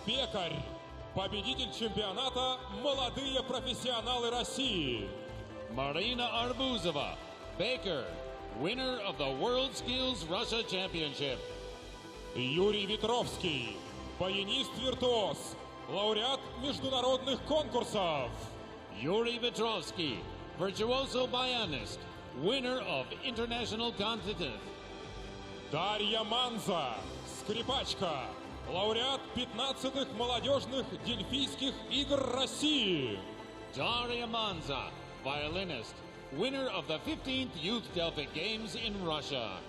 пекарь, победитель чемпионата «Молодые профессионалы России». Marina Arbuzova, baker, winner of the World Skills Russia Championship. Юрий Ветровский, баянист-виртуоз, лауреат международных конкурсов. Yuri Vetrovsky, virtuoso баянист, winner of international competition. Дарья Манза, скрипачка, лауреат 15-х молодежных дельфийских игр России. Daria Manza, violinist, winner of the 15th Youth Delphic Games in Russia.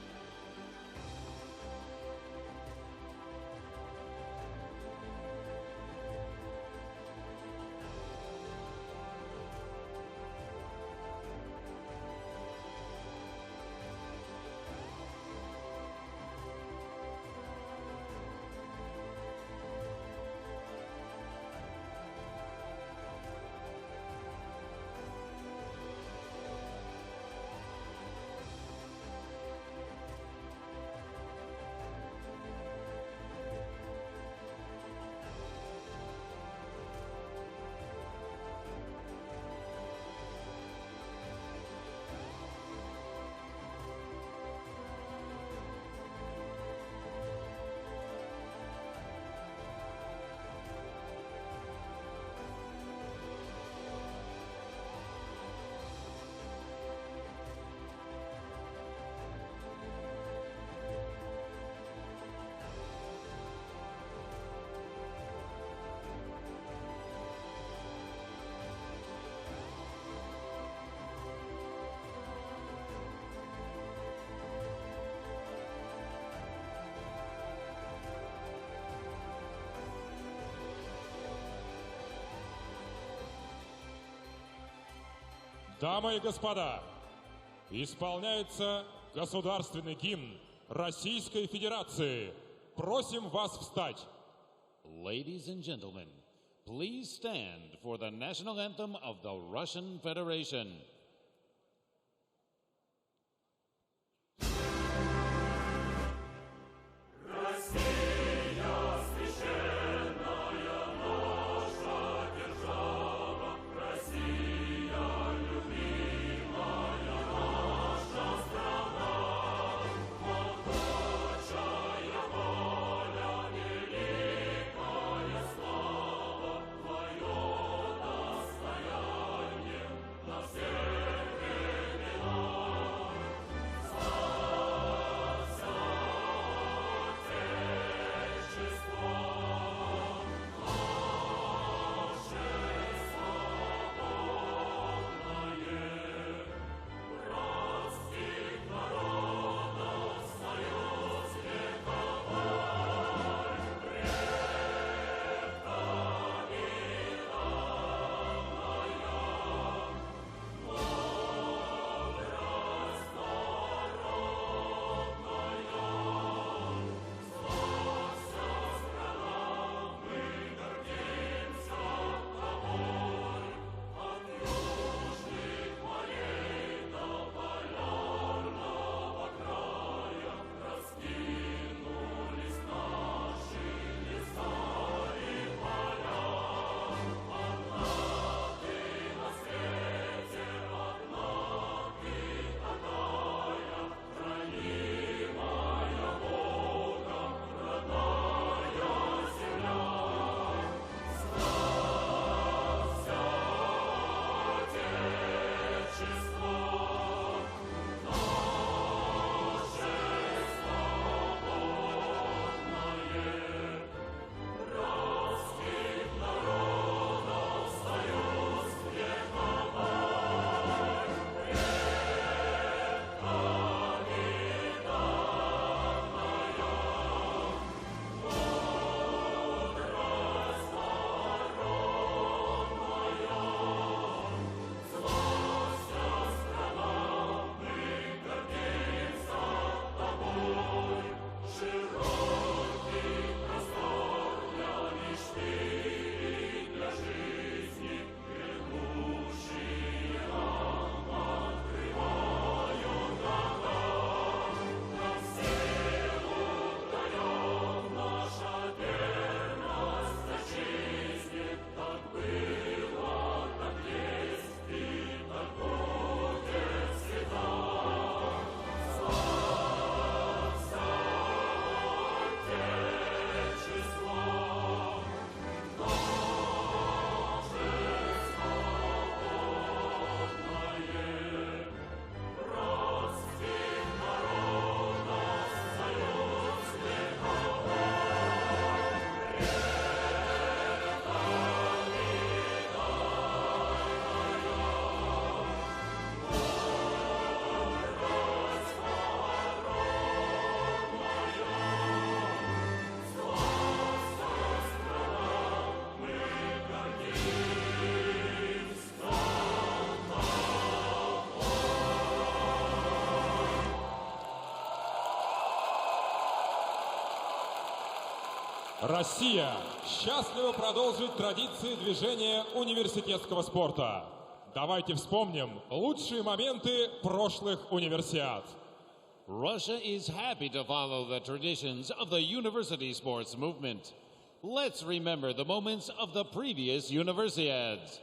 Дамы и господа, исполняется государственный гимн Российской Федерации. Просим вас встать. Ladies and gentlemen, please stand for the national anthem of the Russian Federation. Dostoяние на всех Россия счастлива продолжить традиции движения университетского спорта. Давайте вспомним лучшие моменты прошлых универсиад. Russia is happy to follow the traditions of the university sports movement. Let's remember the moments of the previous universiads.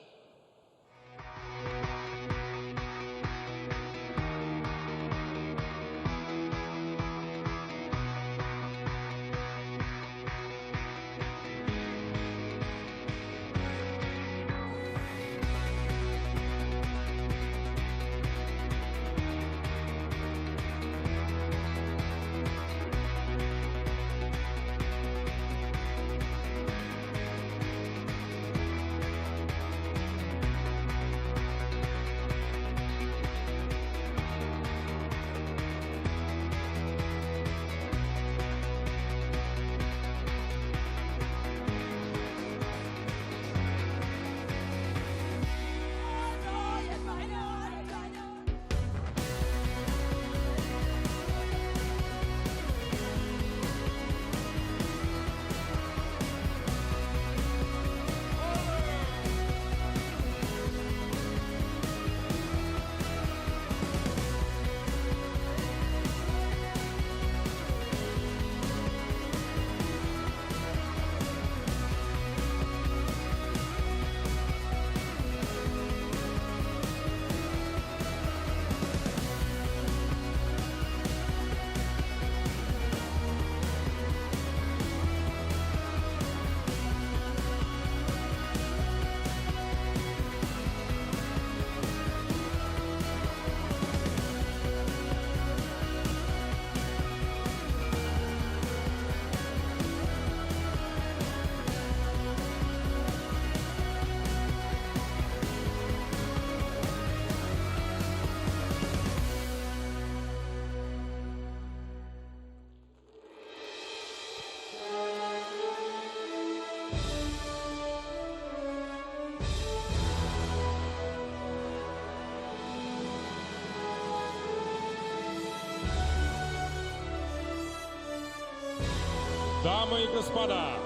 Дамы и господа,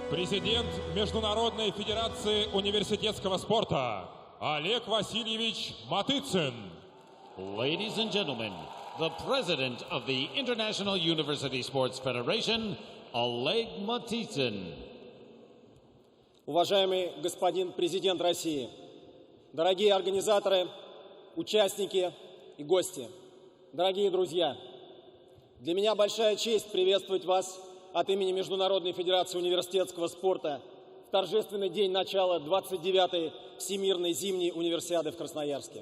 президент Международной федерации университетского спорта Олег Васильевич Матыцин. Ladies and gentlemen, the president of the International University Sports Federation, Oleg Matitsyn. Уважаемый господин президент России, дорогие организаторы, участники и гости, дорогие друзья, для меня большая честь приветствовать вас от имени Международной федерации университетского спорта в торжественный день начала 29-й Всемирной Зимней универсиады в Красноярске.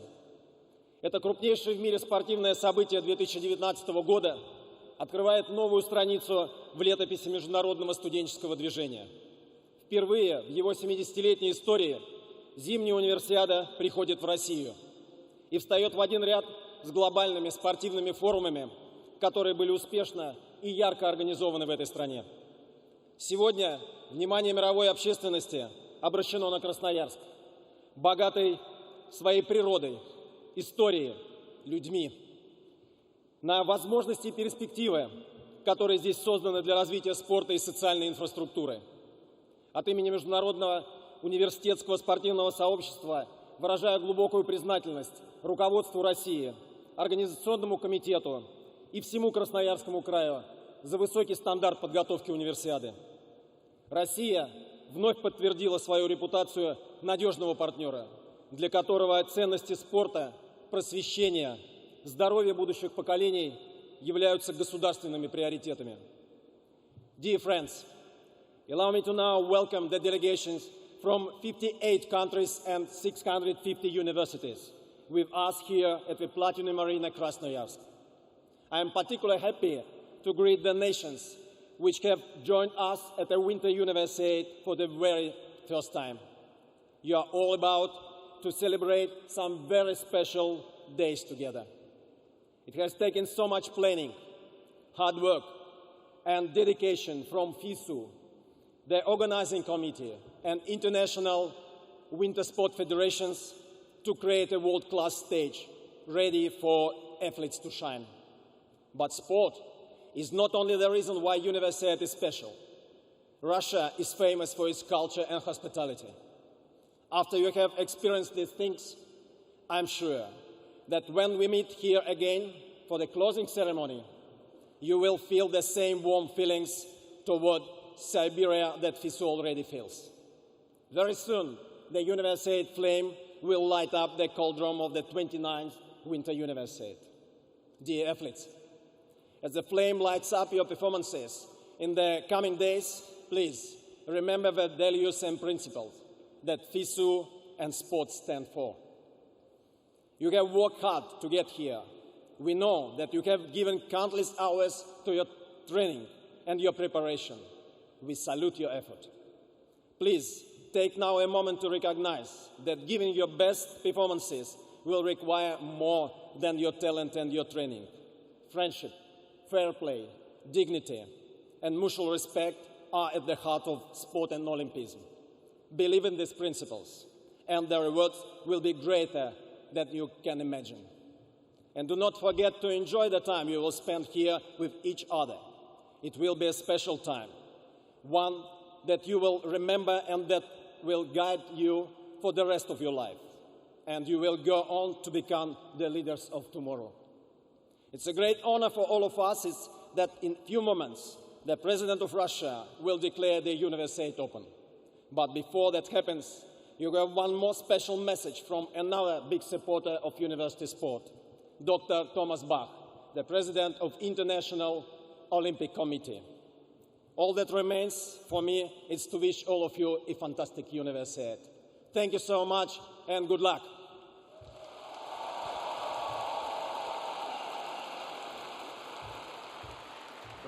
Это крупнейшее в мире спортивное событие 2019 года открывает новую страницу в летописи международного студенческого движения. Впервые в его 70-летней истории Зимняя универсиада приходит в Россию и встает в один ряд с глобальными спортивными форумами, которые были успешно и ярко организованы в этой стране. Сегодня внимание мировой общественности обращено на Красноярск, богатый своей природой, историей, людьми, на возможности и перспективы, которые здесь созданы для развития спорта и социальной инфраструктуры. От имени Международного университетского спортивного сообщества выражаю глубокую признательность руководству России, Организационному комитету и всему Красноярскому краю за высокий стандарт подготовки универсиады. Россия вновь подтвердила свою репутацию надежного партнера, для которого ценности спорта, просвещения, здоровья будущих поколений являются государственными приоритетами. Dear friends, allow me to now welcome the delegations from 58 countries and 650 universities with us here at the Platinum Arena Krasnoyarsk. I am particularly happy to greet the nations which have joined us at the Winter Universiade for the very first time. You are all about to celebrate some very special days together. It has taken so much planning, hard work, and dedication from FISU, the organizing committee, and international winter sport federations to create a world-class stage ready for athletes to shine. But sport is not only the reason why Universiade is special. Russia is famous for its culture and hospitality. After you have experienced these things, I'm sure that when we meet here again for the closing ceremony, you will feel the same warm feelings toward Siberia that FISU already feels. Very soon, the Universiade flame will light up the cauldron of the 29th Winter Universiade. Dear athletes, as the flame lights up your performances in the coming days, please remember the values and principles that FISU and sports stand for. You have worked hard to get here. We know that you have given countless hours to your training and your preparation. We salute your effort. Please take now a moment to recognize that giving your best performances will require more than your talent and your training. Friendship, fair play, dignity, and mutual respect are at the heart of sport and Olympism. Believe in these principles, and the rewards will be greater than you can imagine. And do not forget to enjoy the time you will spend here with each other. It will be a special time, one that you will remember and that will guide you for the rest of your life. And you will go on to become the leaders of tomorrow. It's a great honor for all of us that in a few moments, the President of Russia will declare the Universiade open. But before that happens, you have one more special message from another big supporter of university sport, Dr. Thomas Bach, the President of International Olympic Committee. All that remains for me is to wish all of you a fantastic Universiade. Thank you so much and good luck.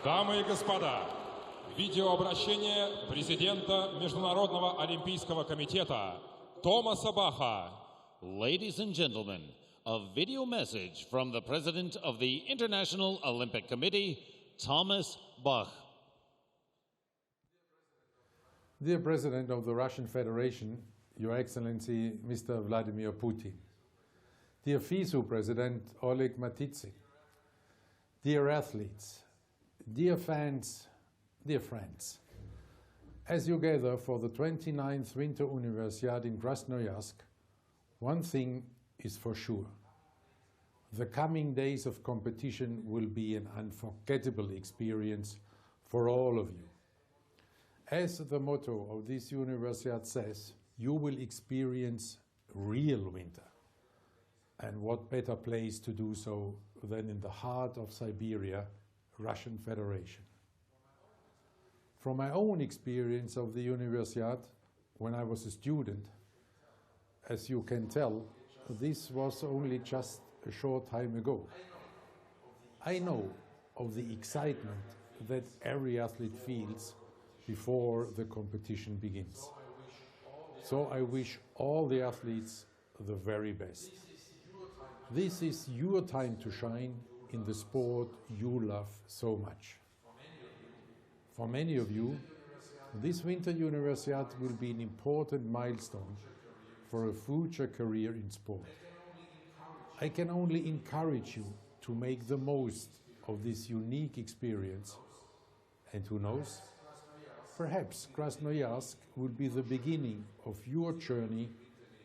Дамы и господа, видеообращение президента Международного олимпийского комитета Томаса Баха. Ladies and gentlemen, a video message from the President of the International Olympic Committee, Thomas Bach. Dear President of the Russian Federation, Your Excellency Mr. Vladimir Putin, dear FISU President Oleg Matitsyn, dear athletes, dear fans, dear friends, as you gather for the 29th Winter Universiade in Krasnoyarsk, one thing is for sure. The coming days of competition will be an unforgettable experience for all of you. As the motto of this Universiade says, you will experience real winter. And what better place to do so than in the heart of Siberia, Russian Federation. From my own experience of the Universiade, when I was a student, as you can tell, this was only just a short time ago. I know of the excitement that every athlete feels before the competition begins. So I wish all the athletes the very best. This is your time to shine in the sport you love so much. For many of you, this Winter Universiade will be an important milestone for a future career in sport. I can only encourage you to make the most of this unique experience. And who knows? Perhaps Krasnoyarsk will be the beginning of your journey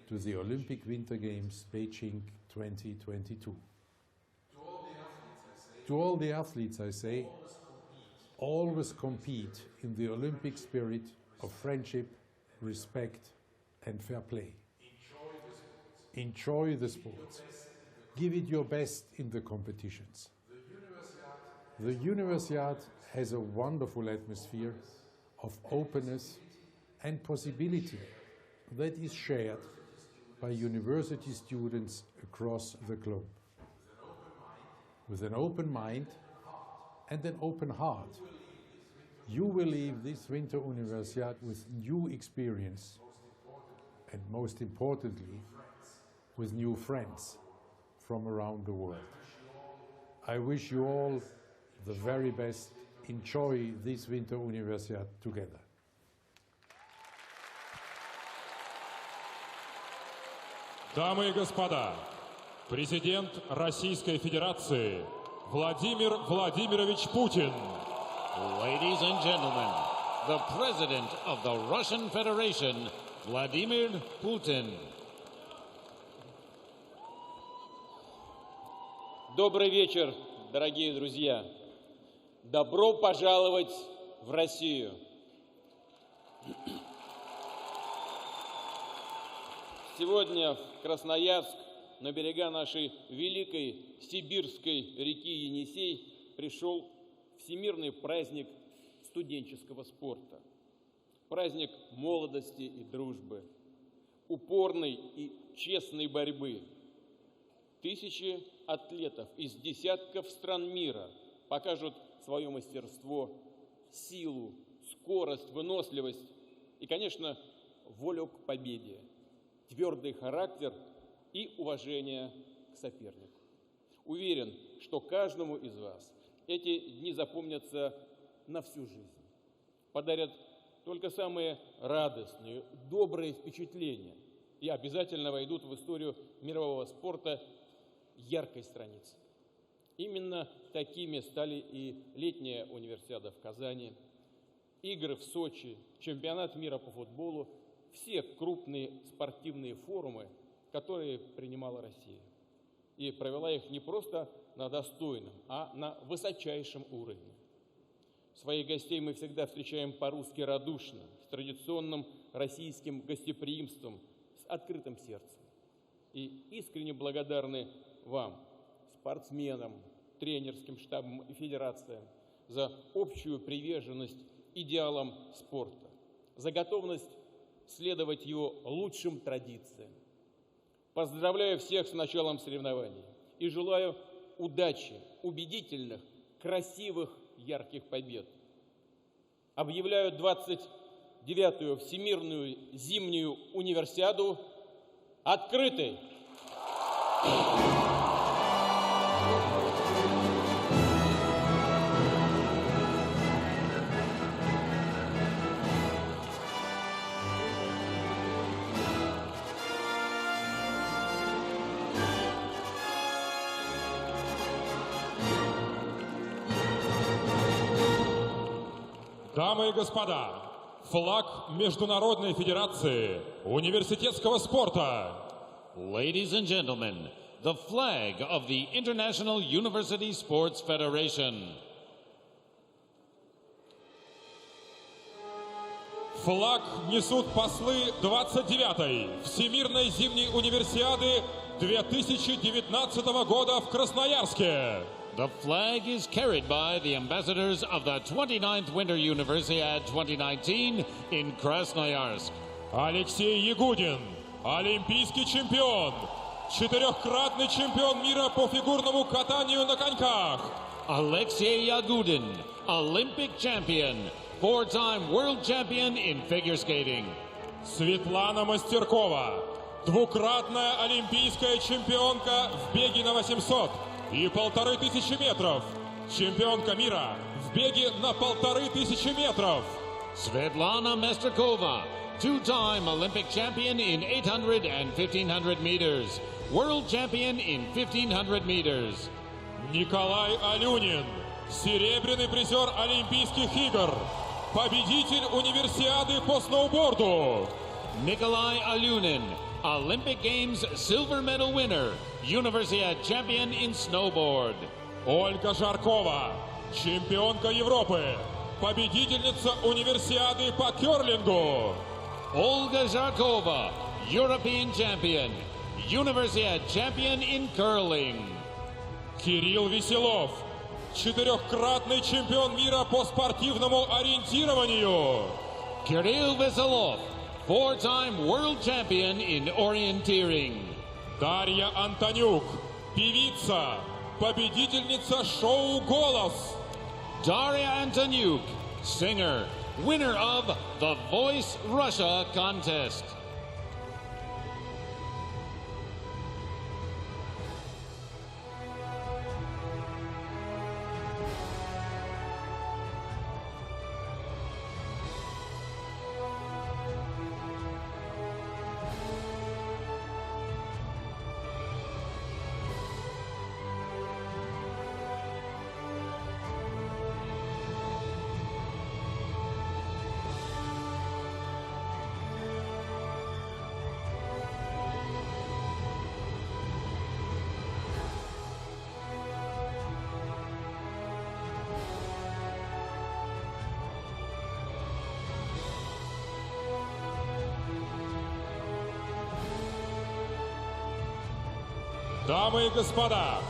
to the Olympic Winter Games Beijing 2022. To all the athletes I say, always compete in the Olympic spirit of friendship, respect and fair play. Enjoy the sports. Give it your best in the competitions. The Universiade has a wonderful atmosphere of openness and possibility that is shared by university students across the globe. With an open mind and an open heart, you will leave this Winter Universiade with new experience and, most importantly, with new friends from around the world. I wish you all the very best. Enjoy this Winter Universiade together. Дамы и господа, президент Российской Федерации Владимир Владимирович Путин. Ladies and gentlemen, the President of the Russian Federation, Vladimir Putin. Добрый вечер, дорогие друзья! Добро пожаловать в Россию! Сегодня в Красноярск, на берега нашей великой сибирской реки Енисей, пришел всемирный праздник студенческого спорта. Праздник молодости и дружбы, упорной и честной борьбы. Тысячи атлетов из десятков стран мира покажут свое мастерство, силу, скорость, выносливость и, конечно, волю к победе, твердый характер и уважение к сопернику. Уверен, что каждому из вас эти дни запомнятся на всю жизнь, подарят только самые радостные, добрые впечатления и обязательно войдут в историю мирового спорта яркой страницы. Именно такими стали и летняя универсиада в Казани, игры в Сочи, чемпионат мира по футболу, все крупные спортивные форумы, которые принимала Россия. И провела их не просто на достойном, а на высочайшем уровне. Своих гостей мы всегда встречаем по-русски радушно, с традиционным российским гостеприимством, с открытым сердцем. И искренне благодарны вам, спортсменам, тренерским штабам и федерациям, за общую приверженность идеалам спорта, за готовность следовать его лучшим традициям. Поздравляю всех с началом соревнований и желаю удачи, убедительных, красивых, ярких побед. Объявляю 29-ю Всемирную Зимнюю Универсиаду открытой. Дамы и господа, флаг Международной Федерации университетского спорта. Ladies and gentlemen, the flag of the International University Sports Federation. Флаг несут послы 29-й Всемирной зимней универсиады 2019 года в Красноярске. The flag is carried by the ambassadors of the 29th Winter Universiade 2019 in Krasnoyarsk. Алексей Ягудин, олимпийский чемпион, четырехкратный чемпион мира по фигурному катанию на коньках. Alexei Yagudin, Olympic champion, four-time world champion in figure skating. Светлана Мастеркова, двукратная олимпийская чемпионка в беге на 800 и 1500 метров, чемпионка мира в беге на 1500 метров. Svetlana Mesterkova, two-time Olympic champion in 800 and 1500 meters, world champion in 1500 meters. Николай Алюнин, серебряный призер Олимпийских игр, победитель универсиады по сноуборду. Nikolai Alunin, Olympic Games silver medal winner, Universiade champion in snowboard. Ольга Жаркова, чемпионка Европы, победительница универсиады по керлингу. Olga Zharkova, European champion, Universiade champion in curling. Кирилл Веселов, четырехкратный чемпион мира по спортивному ориентированию. Kirill Veselov, four-time world champion in orienteering. Дарья Антонюк, певица, победительница шоу «Голос». Daria Antonyuk, singer, winner of the Voice Russia contest. Дамы и господа,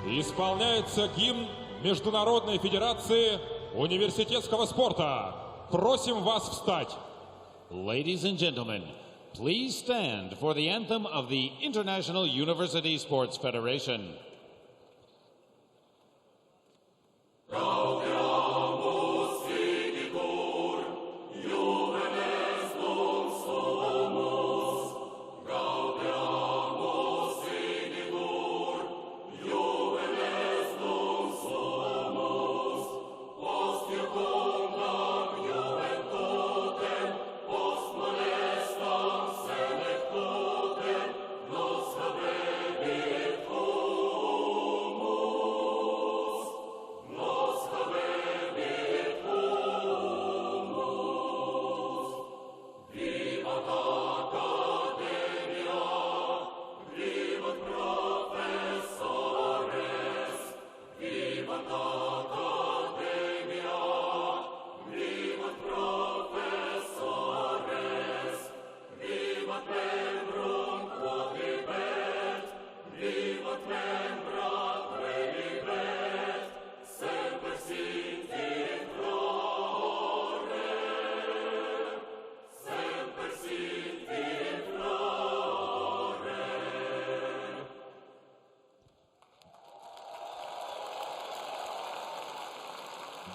исполняется гимн Международной Федерации университетского спорта. Просим вас встать. Ladies and gentlemen, please stand for the anthem of the International University Sports Federation.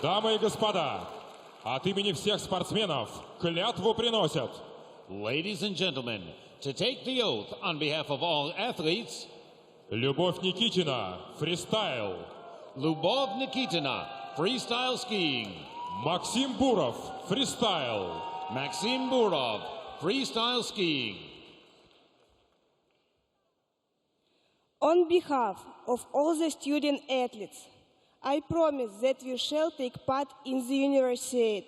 Дамы и господа, от имени всех спортсменов клятву приносят. Ladies and gentlemen, to take the oath on behalf of all athletes, Любовь Никитина, фристайл. Любовь Nikitina, freestyle skiing. Максим Буров, фристайл. Maxim Burov, freestyle skiing. On behalf of all the student athletes, I promise that we shall take part in the Universiade,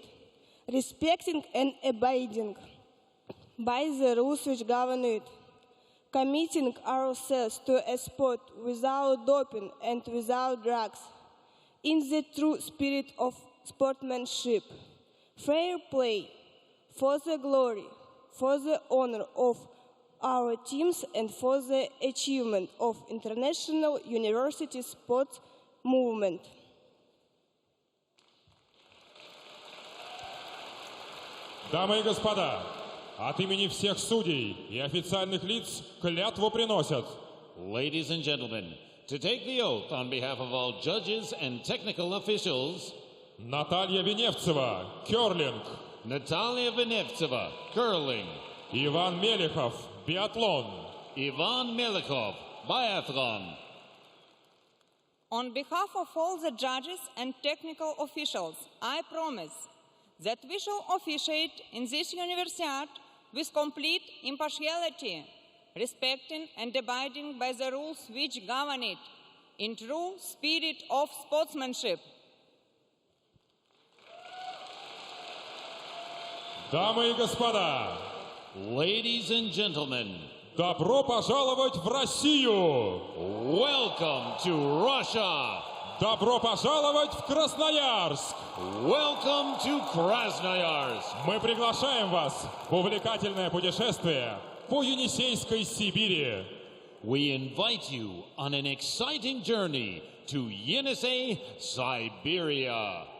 respecting and abiding by the rules which govern it, committing ourselves to a sport without doping and without drugs, in the true spirit of sportsmanship, fair play, for the glory, for the honor of our teams and for the achievement of international university sports movement. Дамы и господа, от имени всех судей и официальных лиц клятву приносят. Ladies and gentlemen, to take the oath on behalf of all judges and technical officials, Наталья Веневцева, керлинг. Natalia Venevtseva, curling. Иван Мелехов, биатлон. Ivan Melikov, biathlon. On behalf of all the judges and technical officials, I promise that we shall officiate in this Universiade with complete impartiality, respecting and abiding by the rules which govern it, in true spirit of sportsmanship. Дамы и господа, Ladies and gentlemen, добро пожаловать в Россию! welcome to Russia! Добро пожаловать в Красноярск! Welcome to Krasnoyarsk! Мы приглашаем вас в увлекательное путешествие по Енисейской Сибири. We invite you on an exciting journey to Yenisei, Siberia.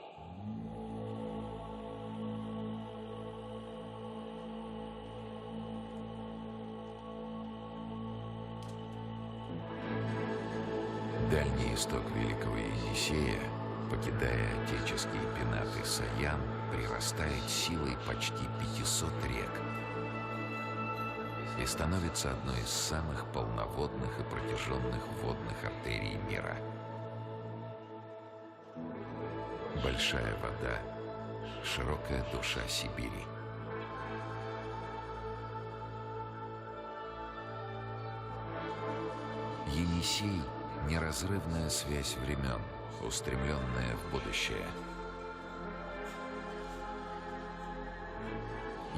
Дальний исток великого Енисея, покидая отеческие пенаты Саян, прирастает силой почти 500 рек и становится одной из самых полноводных и протяженных водных артерий мира. Большая вода, широкая душа Сибири. Енисей — неразрывная связь времен, устремленная в будущее.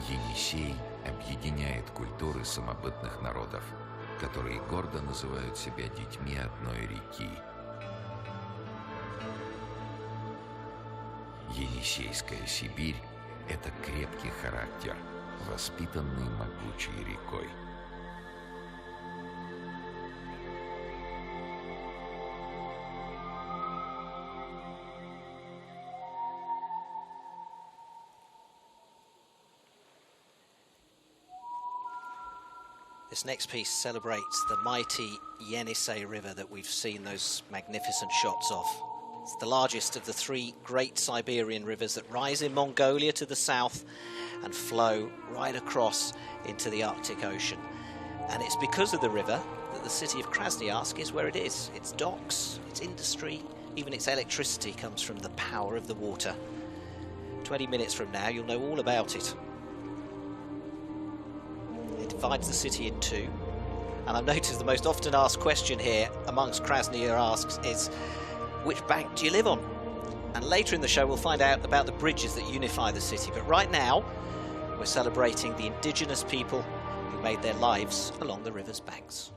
Енисей объединяет культуры самобытных народов, которые гордо называют себя детьми одной реки. Енисейская Сибирь — это крепкий характер, воспитанный могучей рекой. This next piece celebrates the mighty Yenisei River that we've seen those magnificent shots of. It's the largest of the three great Siberian rivers that rise in Mongolia to the south and flow right across into the Arctic Ocean. And it's because of the river that the city of Krasnoyarsk is where it is. Its docks, its industry, even its electricity comes from the power of the water. 20 minutes from now, you'll know all about it. It divides the city in two. And I've noticed the most often asked question here amongst Krasnoyarsks is, which bank do you live on? And later in the show, we'll find out about the bridges that unify the city. But right now, we're celebrating the indigenous people who made their lives along the river's banks.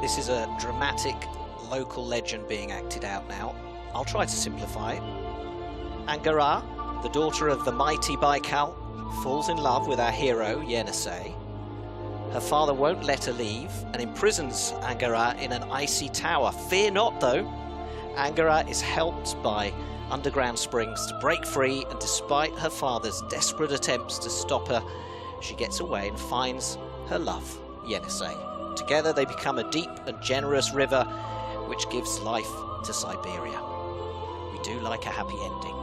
This is a dramatic local legend being acted out now. I'll try to simplify it. Angara, the daughter of the mighty Baikal, falls in love with our hero, Yenisei. Her father won't let her leave and imprisons Angara in an icy tower. Fear not, though. Angara is helped by underground springs to break free, and despite her father's desperate attempts to stop her, she gets away and finds her love, Yenisei. Together they become a deep and generous river which gives life to Siberia. We do like a happy ending.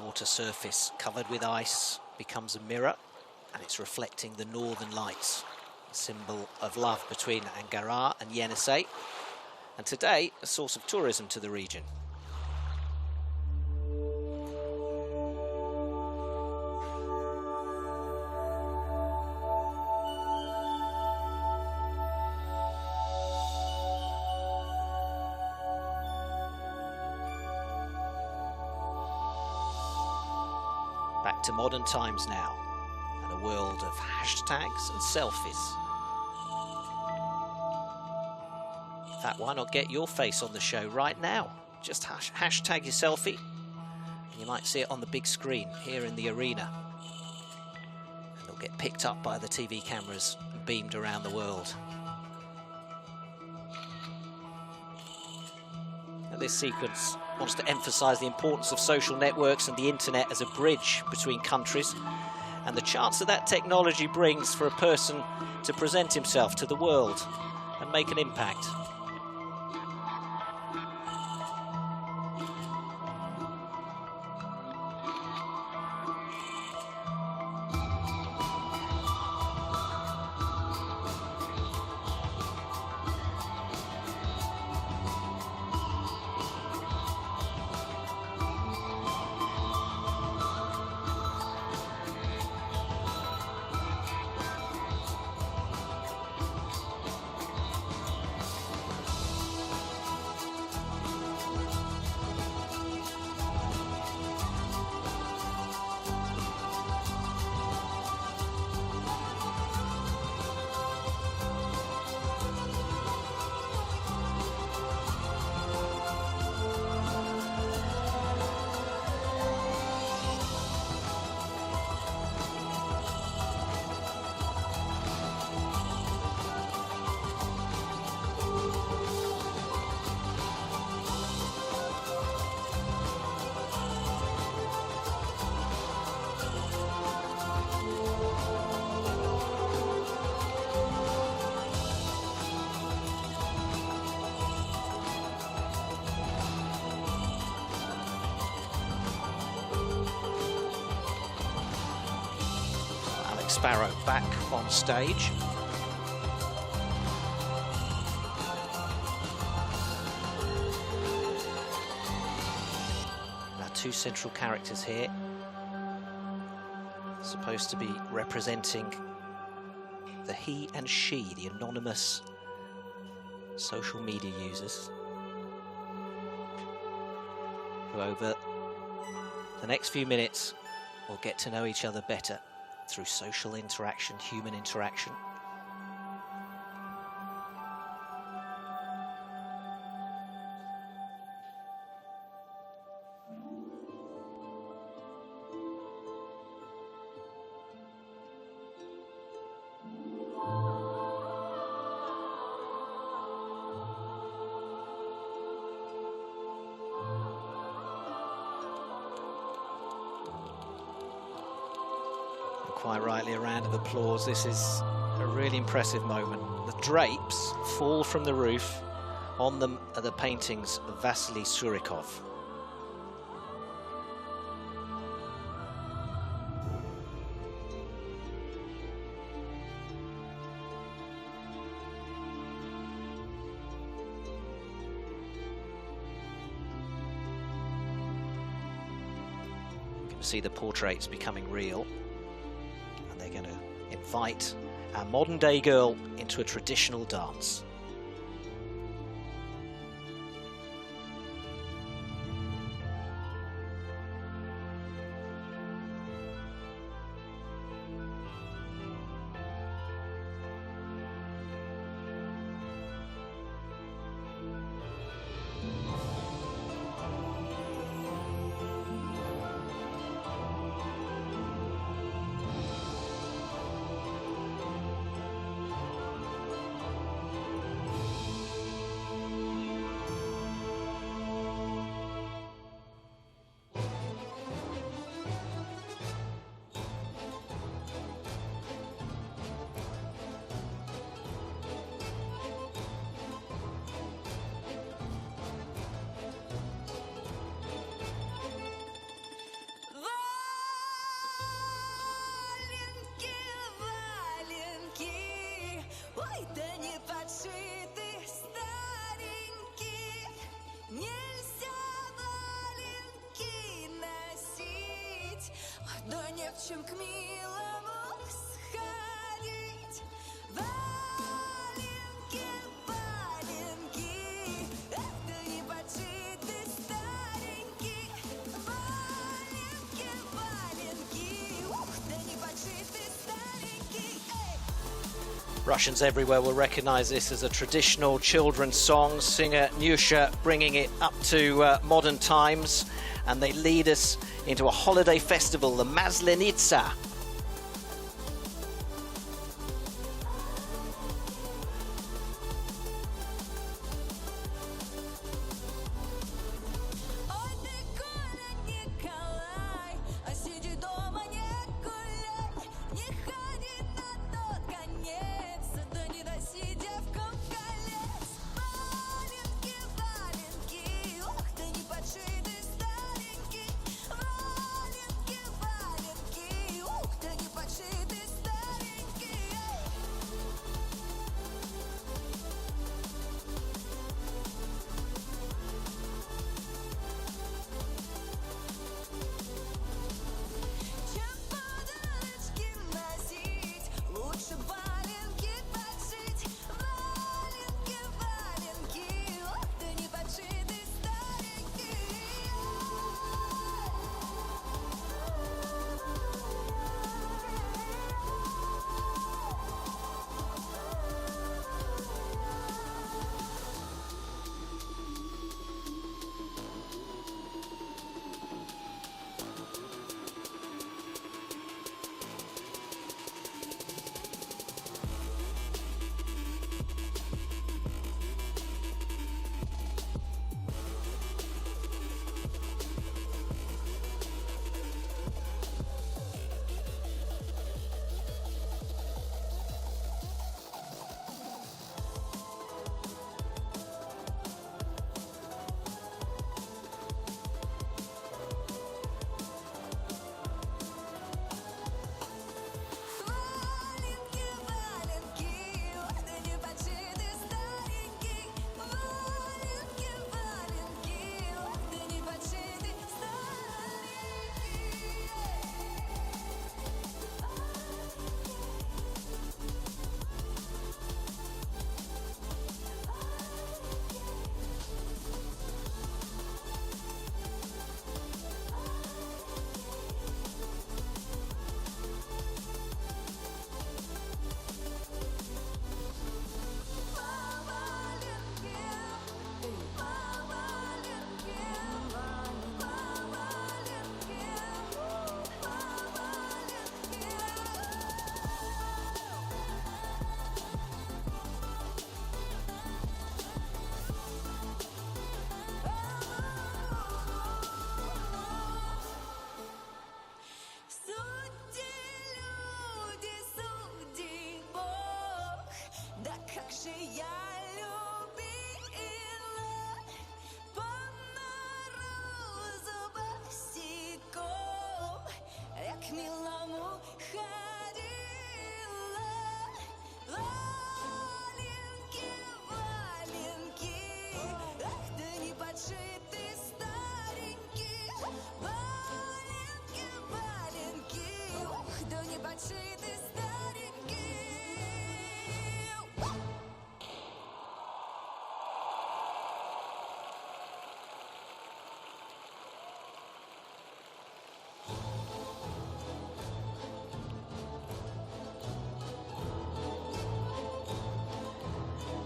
Water surface covered with ice becomes a mirror, and it's reflecting the northern lights, a symbol of love between Angara and Yenisei, and today a source of tourism to the region. Back to modern times now, and a world of hashtags and selfies. In fact, why not get your face on the show right now? Just hashtag your selfie, and you might see it on the big screen here in the arena. And it'll get picked up by the TV cameras and beamed around the world. This sequence wants to emphasize the importance of social networks and the internet as a bridge between countries, and the chance that technology brings for a person to present himself to the world and make an impact. Sparrow back on stage. Our two central characters here, supposed to be representing the he and she, the anonymous social media users, who over the next few minutes will get to know each other better through social interaction, human interaction. Quite rightly, a round of applause. This is a really impressive moment. The drapes fall from the roof. On them are the paintings of Vasily Surikov. You can see the portraits becoming real. They're going to invite our modern day girl into a traditional dance. Чем к милому сходить. Валенки, валенки, эх, да не подшиты старенький. Валенки, валенки, ух, да не подшиты старенький. Russians everywhere will recognize this as a traditional children's song. Singer Nyusha bringing it up to modern times, and they lead us into a holiday festival, the Maslenitsa.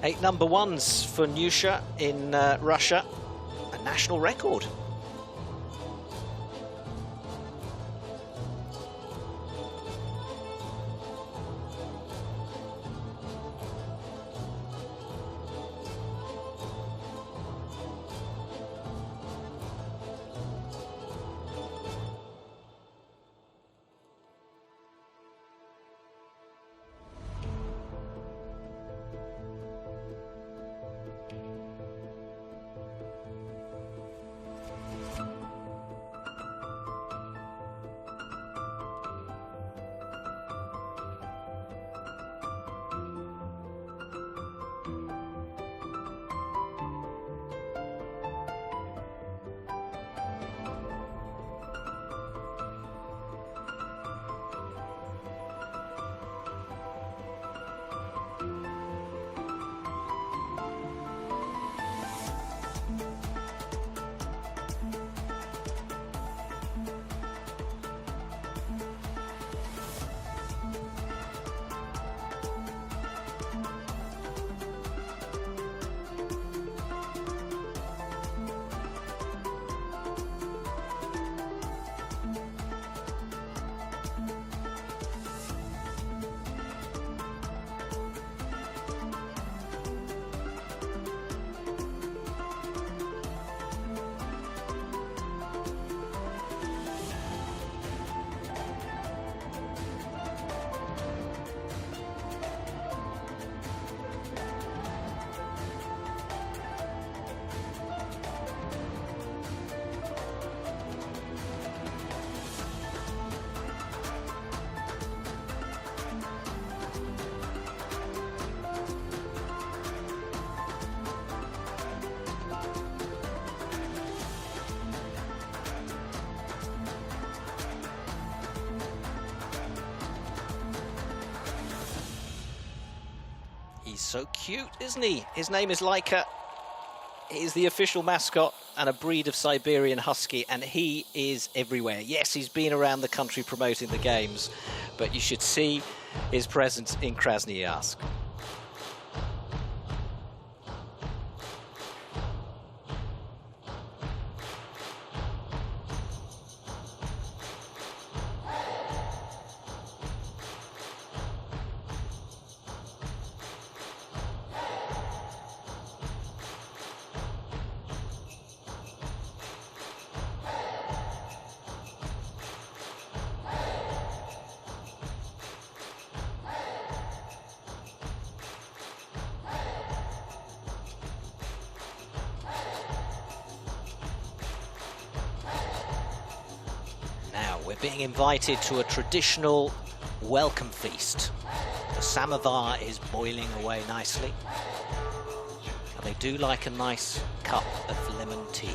8 number ones for Nusha in Russia, a national record. He's so cute, isn't he? His name is Laika. He's the official mascot and a breed of Siberian Husky, and he is everywhere. Yes, he's been around the country promoting the games, but you should see his presence in Krasnoyarsk. We're being invited to a traditional welcome feast. The samovar is boiling away nicely. And they do like a nice cup of lemon tea.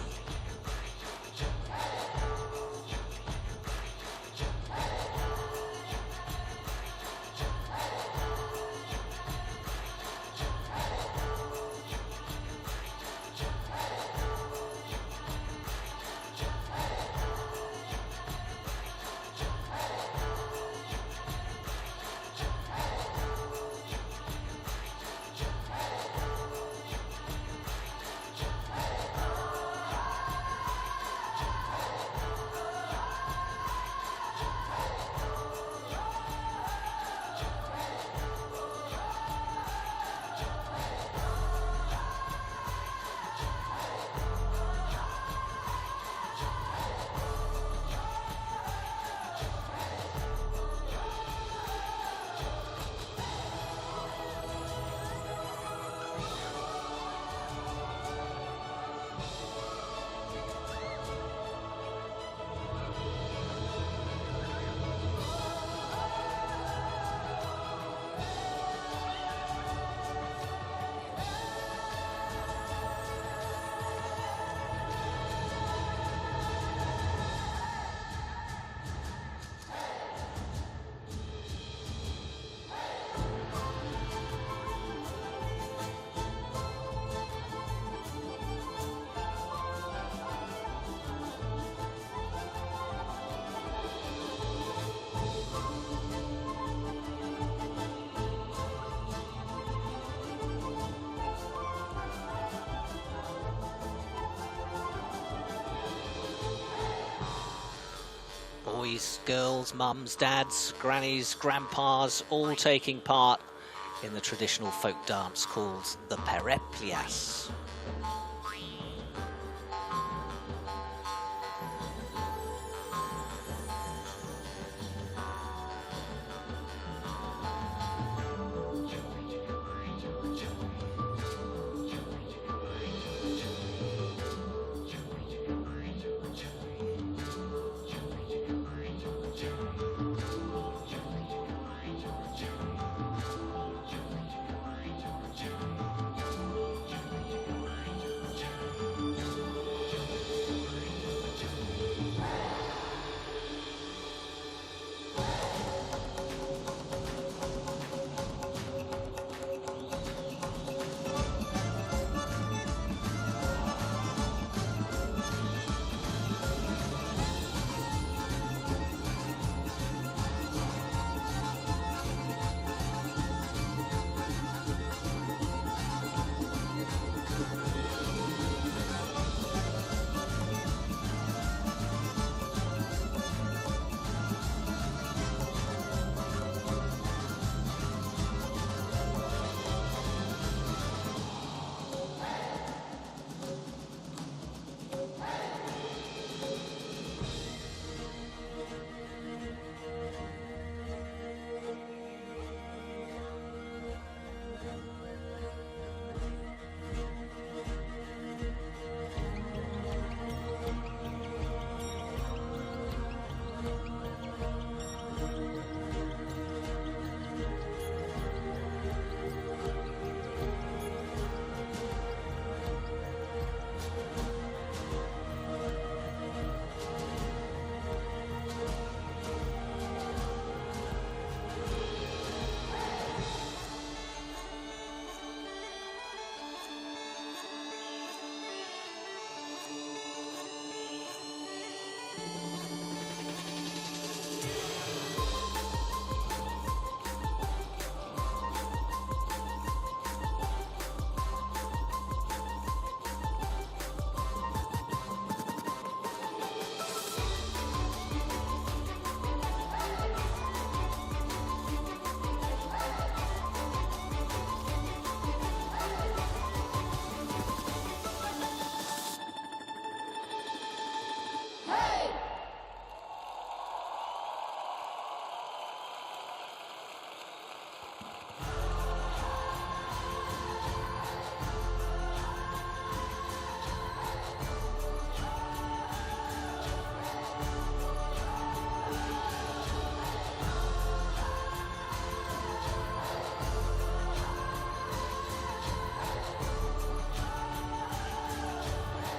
boys, girls, mums, dads, grannies, grandpas, all taking part in the traditional folk dance called the Pereplias.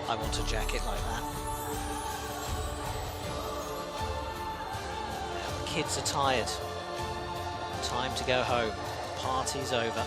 I want a jacket like that. The kids are tired. Time to go home. Party's over.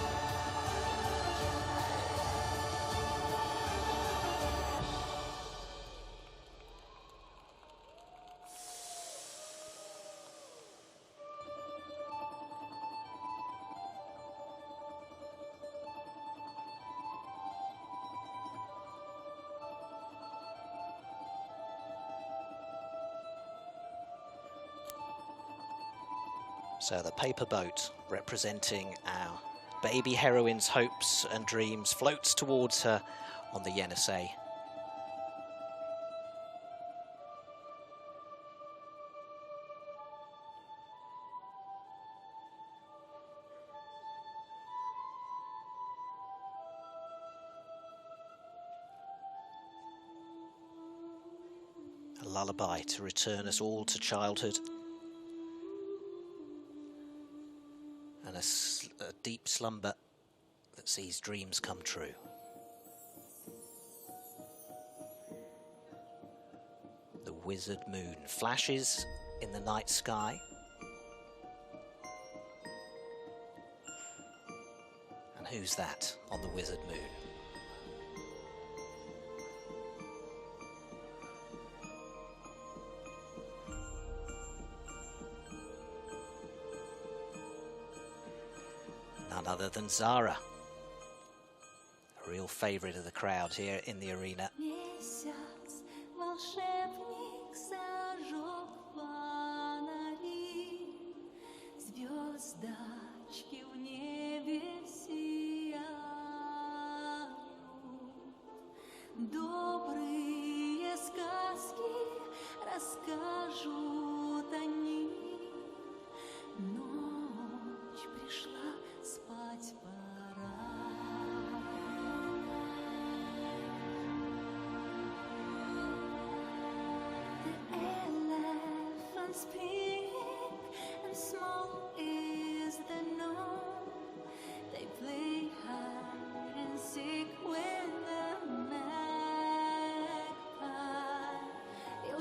So the paper boat representing our baby heroine's hopes and dreams floats towards her on the Yenisei. A lullaby to return us all to childhood. And a deep slumber that sees dreams come true. The wizard moon flashes in the night sky. And who's that on the wizard moon? None other than Zara, a real favourite of the crowd here in the arena.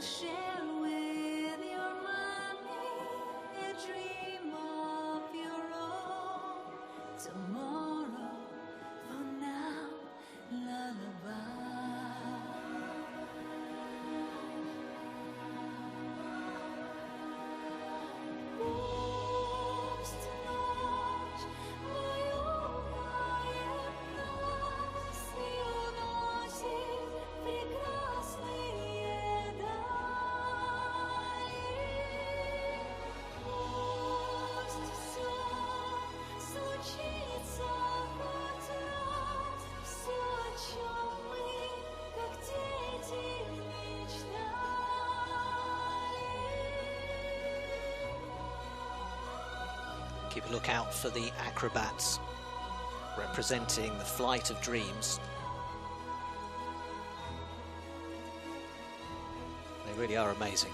share with your money a dream of your own. Tomorrow, for now, lullaby. Пусть ночь уютная нас и уносит прекрасные дали. Пусть все случится хоть раз, все, о чем мы, как дети, мечтали. Keep a lookout for the acrobats representing the flight of dreams. They really are amazing.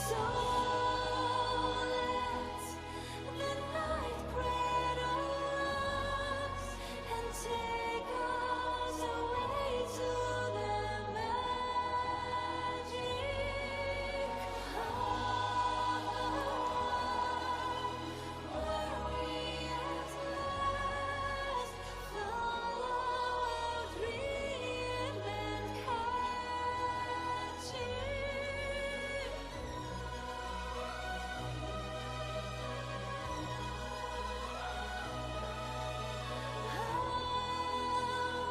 So let the night cradle us and take us away to the magic where we at last follow our dream and catch it.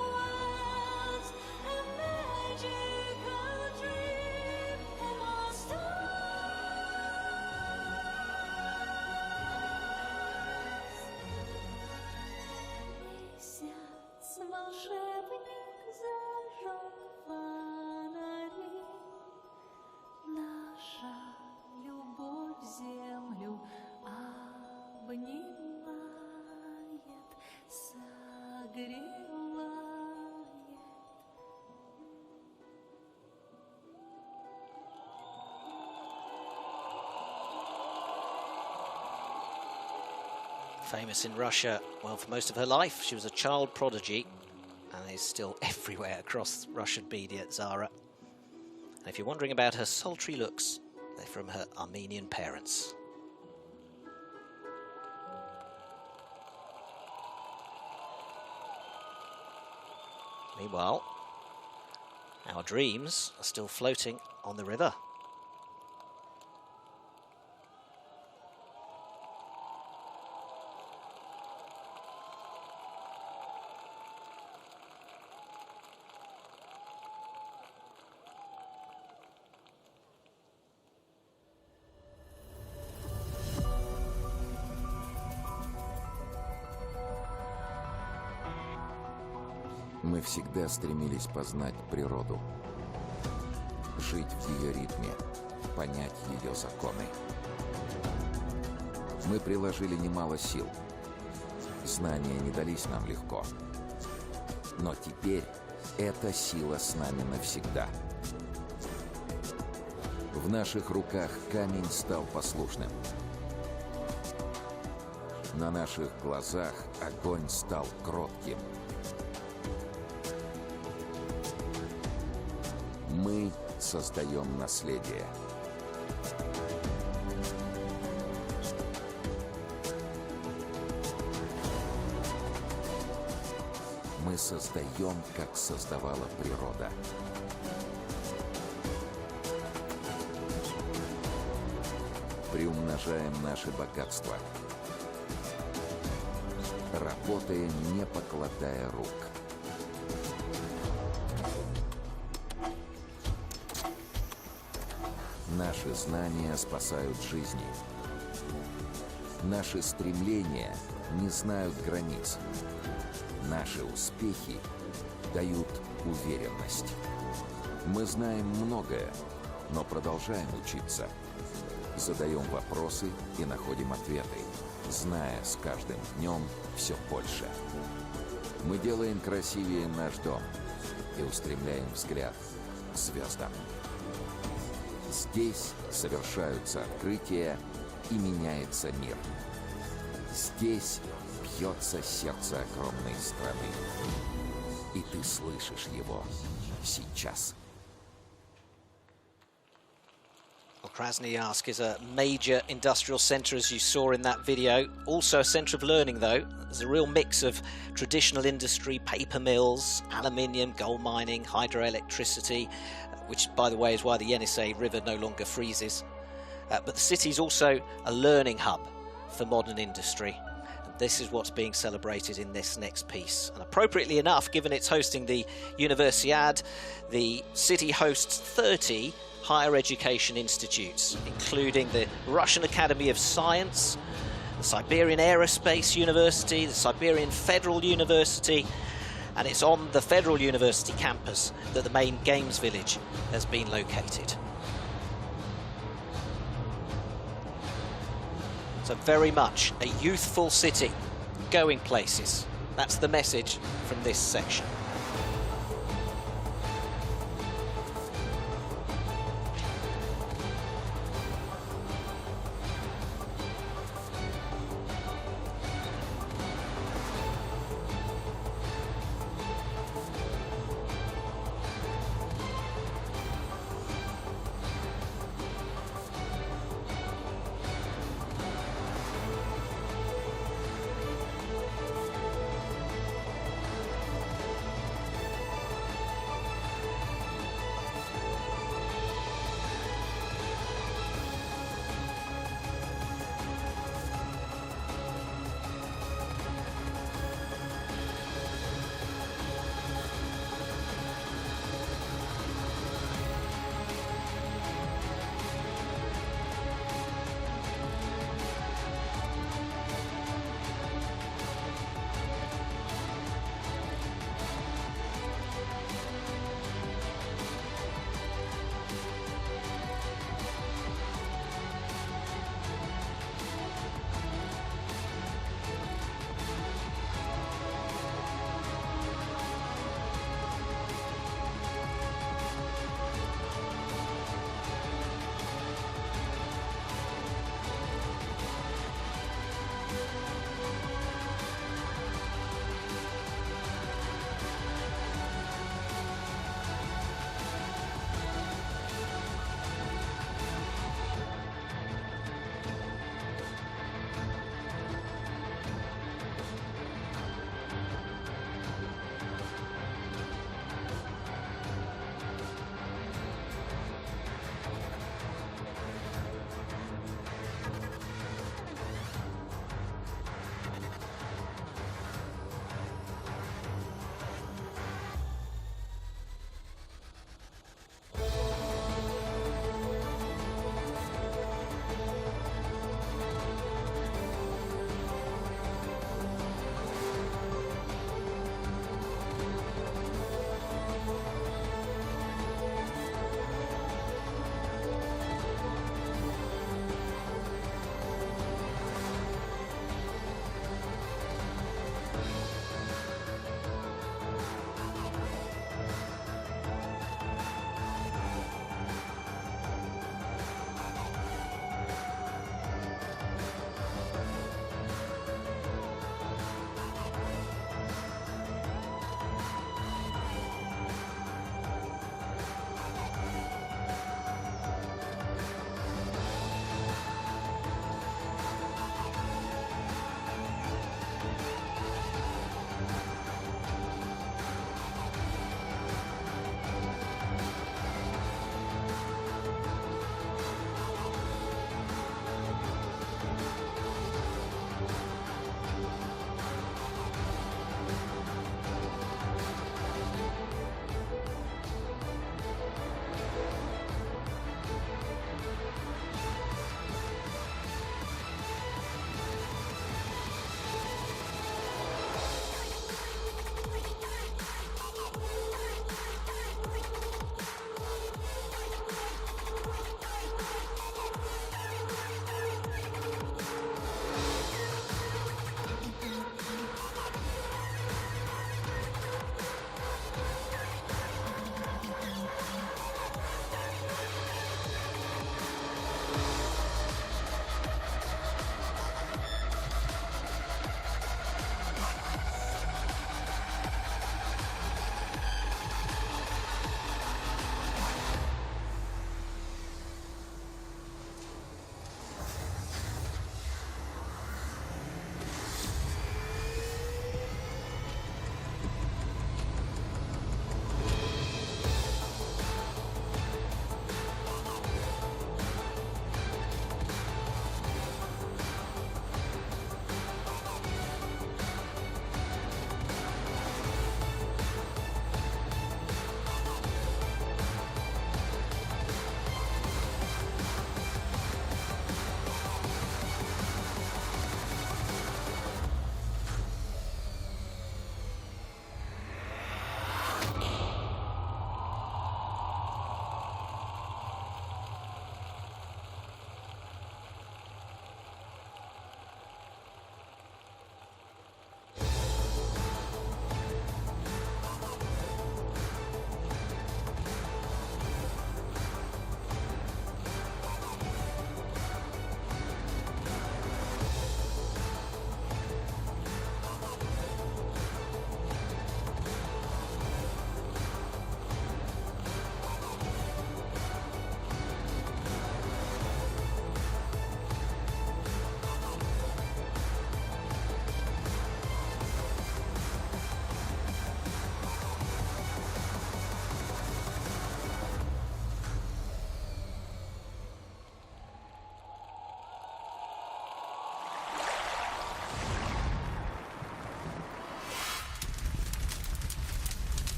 Once a magical dream amongst Месяц волшебник зажег фонари, наша любовь землю обнимает, согревает. Famous in Russia, well, for most of her life. She was a child prodigy and is still everywhere across Russian media, Zara. And if you're wondering about her sultry looks, they're from her Armenian parents. Meanwhile, our dreams are still floating on the river. Мы всегда стремились познать природу, жить в ее ритме, понять ее законы. Мы приложили немало сил. Знания не дались нам легко. Но теперь эта сила с нами навсегда. В наших руках камень стал послушным. На наших глазах огонь стал кротким. Мы создаем наследие. Мы создаем, как создавала природа. Приумножаем наши богатства. Работаем, не покладая рук. Наши знания спасают жизни. Наши стремления не знают границ. Наши успехи дают уверенность. Мы знаем многое, но продолжаем учиться. Задаем вопросы и находим ответы, зная с каждым днем все больше. Мы делаем красивее наш дом и устремляем взгляд к звездам. Здесь совершаются открытия и меняется мир. Здесь бьется сердце огромной страны. И ты слышишь его сейчас. Well, Krasnoyarsk is a major industrial centre, as you saw in that video. Also a centre of learning, though. There's a real mix of traditional industry, paper mills, aluminium, gold mining, hydroelectricity, which, by the way, is why the Yenisei River no longer freezes. But the city is also a learning hub for modern industry. And this is what's being celebrated in this next piece. And appropriately enough, given it's hosting the Universiade, the city hosts 30 higher education institutes, including the Russian Academy of Science, the Siberian Aerospace University, the Siberian Federal University, and it's on the Federal University campus that the main games village has been located. So very much a youthful city, going places. That's the message from this section.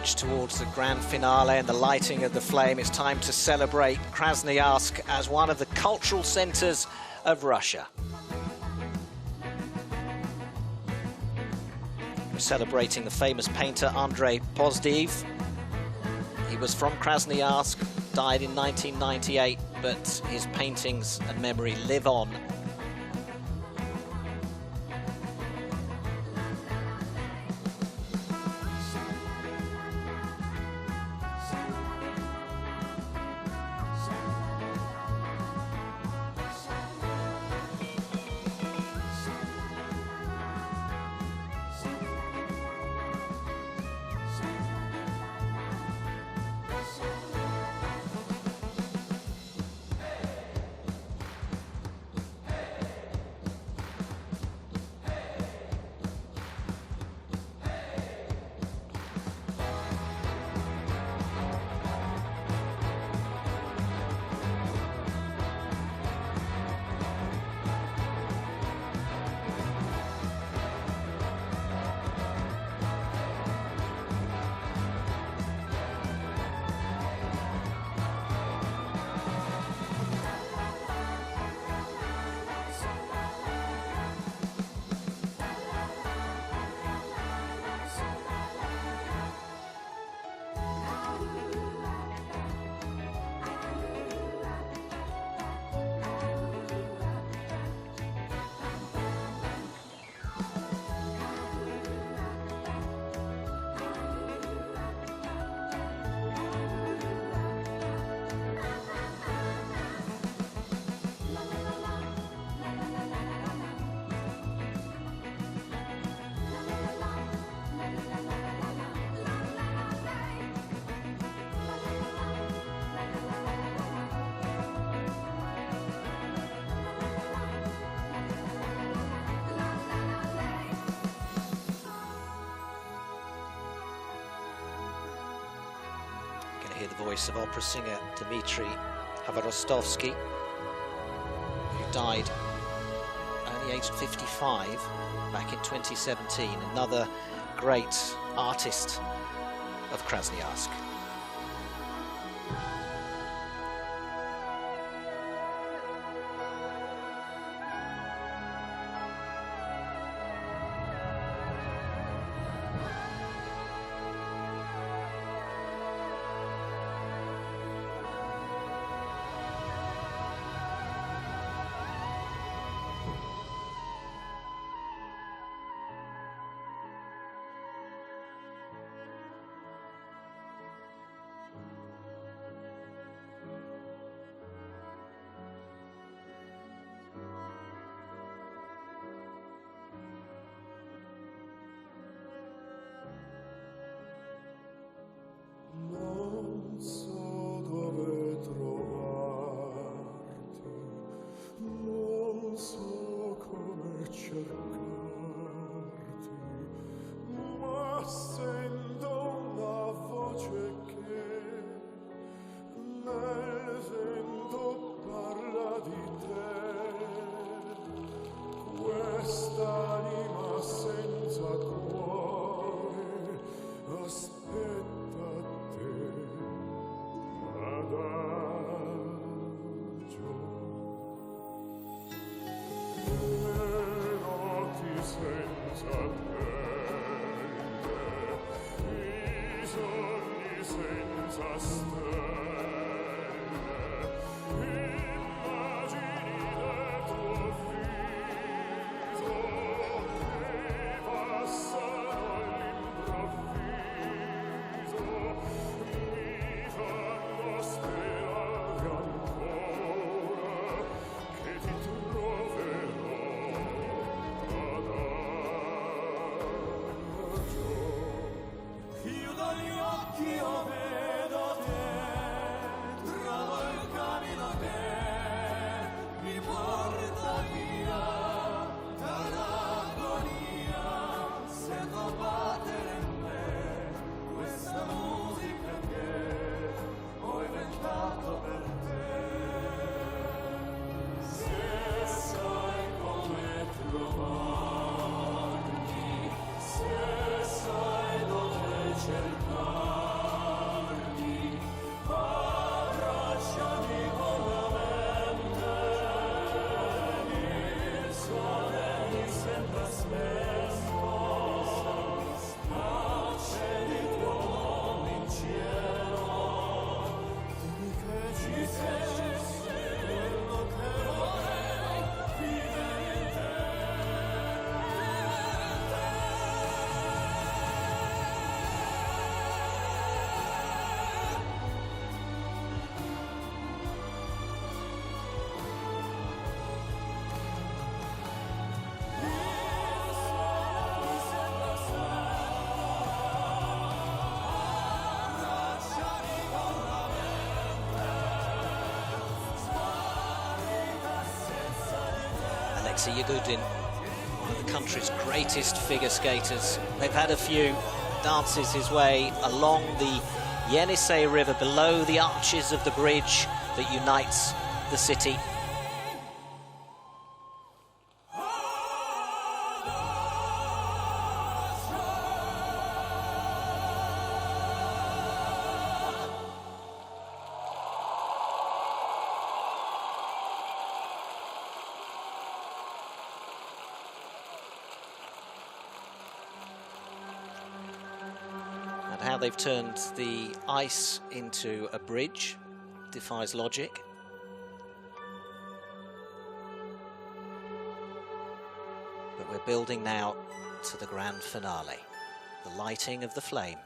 edge towards the grand finale and the lighting of the flame. It's time to celebrate Krasnoyarsk as one of the cultural centers of Russia. We're celebrating the famous painter Andrei Pozdiv. He was from Krasnoyarsk, died in 1998, but his paintings and memory live on. Hear the voice of opera singer Dmitry Khavorostovsky, who died only aged 55 back in 2017, another great artist of Krasnoyarsk. Io vedo te Alexei Yagudin, one of the country's greatest figure skaters. They've had a few dances his way along the Yenisei River below the arches of the bridge that unites the city. How they've turned the ice into a bridge defies logic. But we're building now to the grand finale, the lighting of the flame.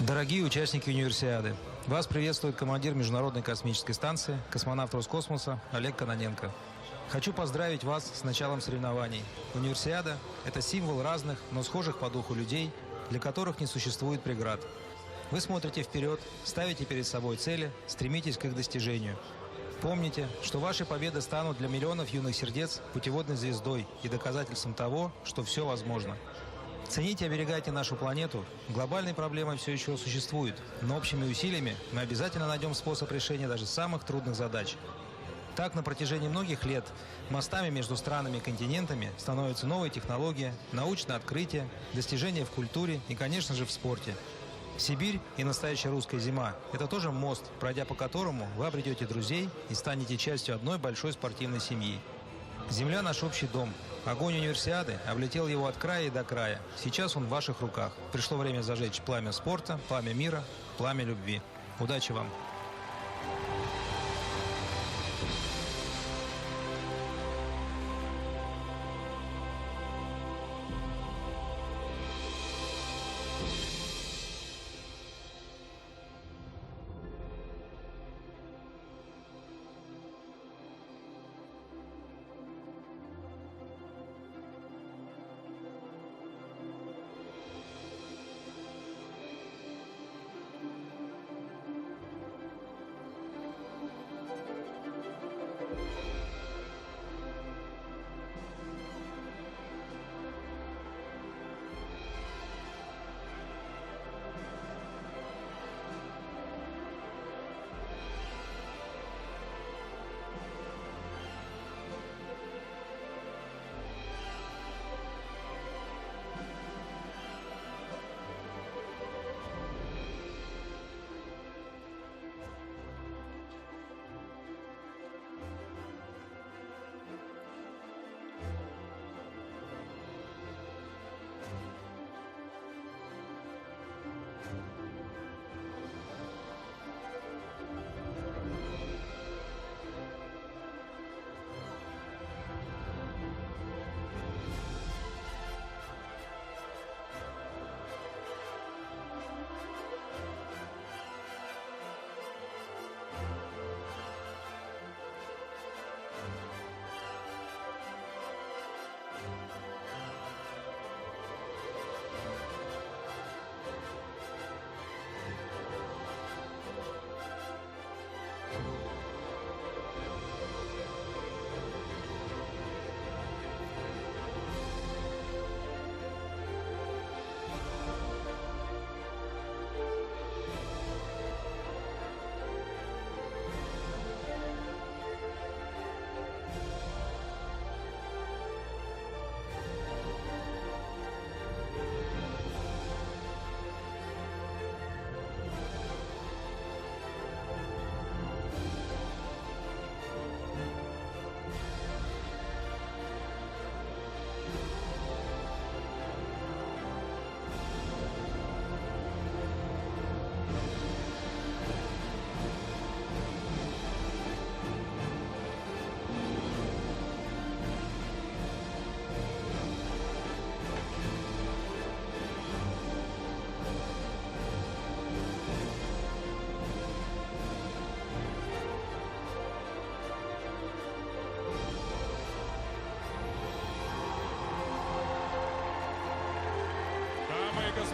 Дорогие участники универсиады, вас приветствует командир Международной космической станции, космонавт Роскосмоса Олег Кононенко. Хочу поздравить вас с началом соревнований. Универсиада – это символ разных, но схожих по духу людей, для которых не существует преград. Вы смотрите вперед, ставите перед собой цели, стремитесь к их достижению. Помните, что ваши победы станут для миллионов юных сердец путеводной звездой и доказательством того, что все возможно. Цените и оберегайте нашу планету. Глобальные проблемы все еще существуют, но общими усилиями мы обязательно найдем способ решения даже самых трудных задач. Так, на протяжении многих лет мостами между странами и континентами становятся новые технологии, научные открытия, достижения в культуре и, конечно же, в спорте. Сибирь и настоящая русская зима – это тоже мост, пройдя по которому вы обретете друзей и станете частью одной большой спортивной семьи. Земля – наш общий дом. Огонь универсиады облетел его от края и до края. Сейчас он в ваших руках. Пришло время зажечь пламя спорта, пламя мира, пламя любви. Удачи вам!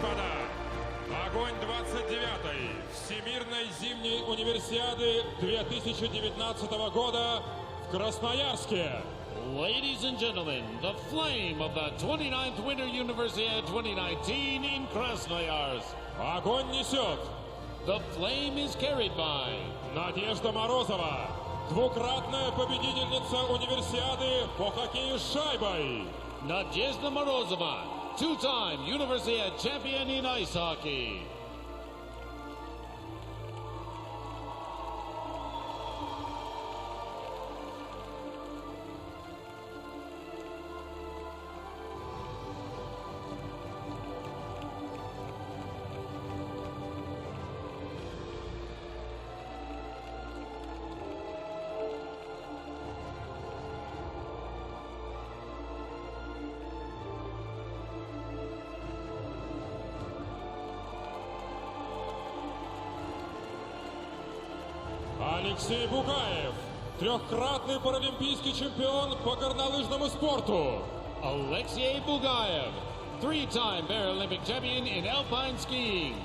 господа, огонь 29-й Всемирной зимней универсиады 2019 года в Красноярске. Ladies and gentlemen, the flame of the 29th Winter Universiade 2019 in Krasnoyarsk. Огонь несет. The flame is carried by Надежда Морозова, двукратная победительница универсиады по хоккею с шайбой. Nadezhda Morozova, two-time Universiade champion in ice hockey. Алексей Бугаев, трехкратный паралимпийский чемпион по горнолыжному спорту. Alexei Bugaev, three-time Paralympic champion in alpine skiing.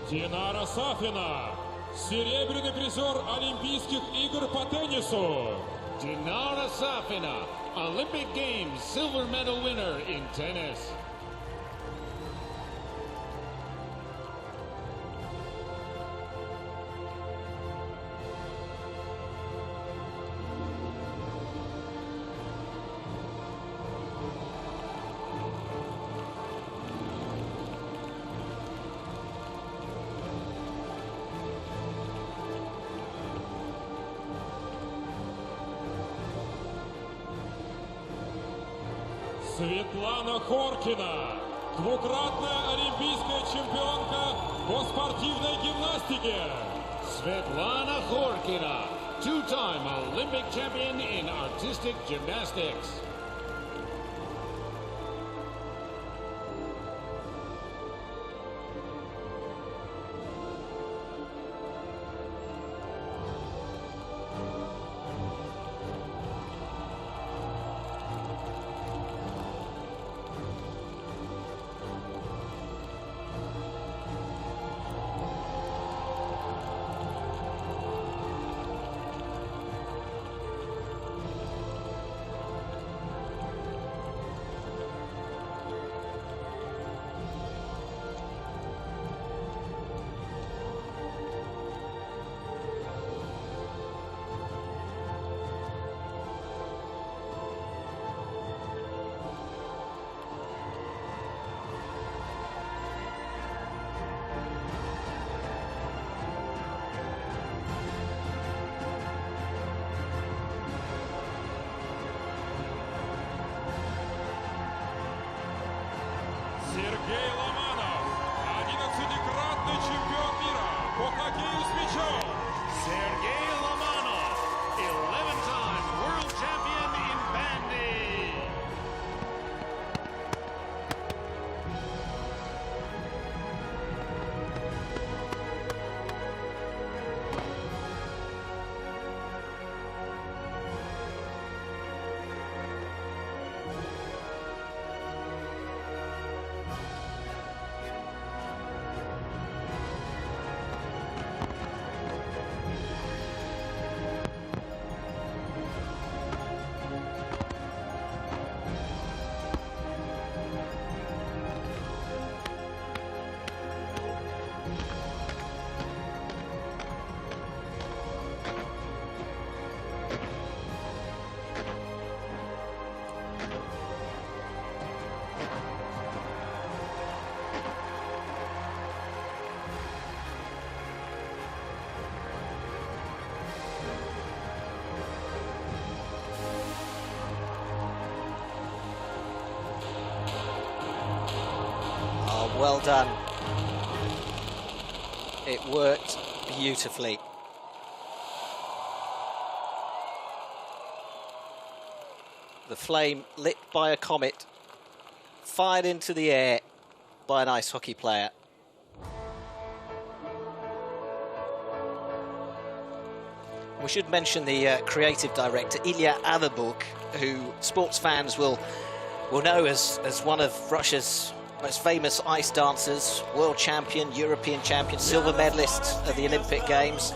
Динара Сафина, серебряный призер Олимпийских игр по теннису. Dinara Safina, Olympic Games silver medal winner in tennis. Светлана Хоркина, двукратная олимпийская чемпионка по спортивной гимнастике. Svetlana Khorkina, two-time Olympic champion in artistic gymnastics. Сергей Ломанов, 11-кратный чемпион мира по хоккею с мячом. Sergei Lomanov, 11-time world champion in bandy. Well done. It worked beautifully. the flame lit by a comet, fired into the air by an ice hockey player. We should mention the creative director, Ilya Averbuk, who sports fans will know as one of Russia's most famous ice dancers, world champion, European champion, silver medalist at the Olympic Games,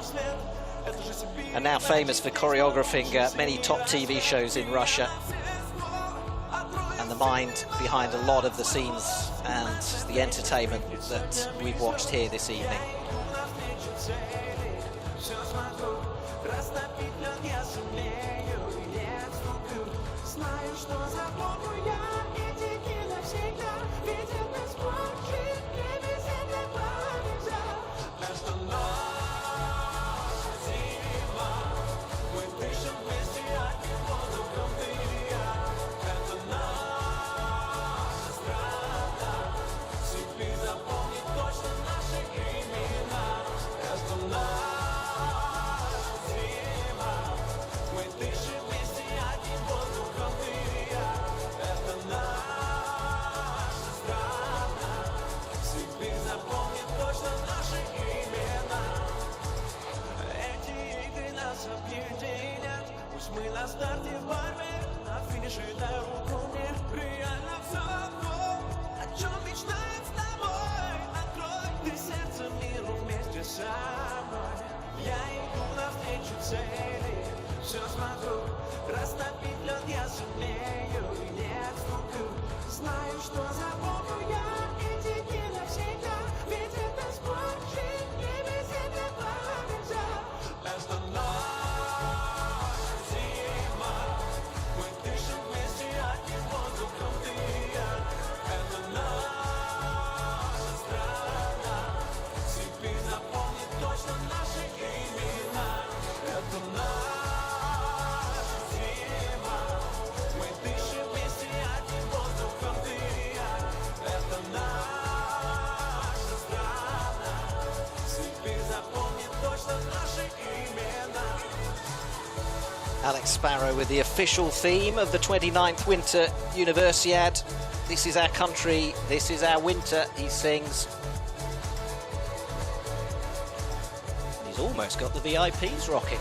and now famous for choreographing many top TV shows in Russia, and the mind behind a lot of the scenes and the entertainment that we've watched here this evening. Мы на старте в борьбе, на финише дай руку мне. Реально все о чем мечтает с тобой. Открой ты сердце миру вместе со мной. Я иду навстречу цели, все смогу. Растопить лед я сумею и не отступлю. Знаю, что забуду я эти дни навсегда. Ведь это спорт, жизнь, и без этого нельзя. Это Alex Sparrow with the official theme of the 29th Winter Universiade. This is our country, this is our winter, he sings. He's almost got the VIPs rocking.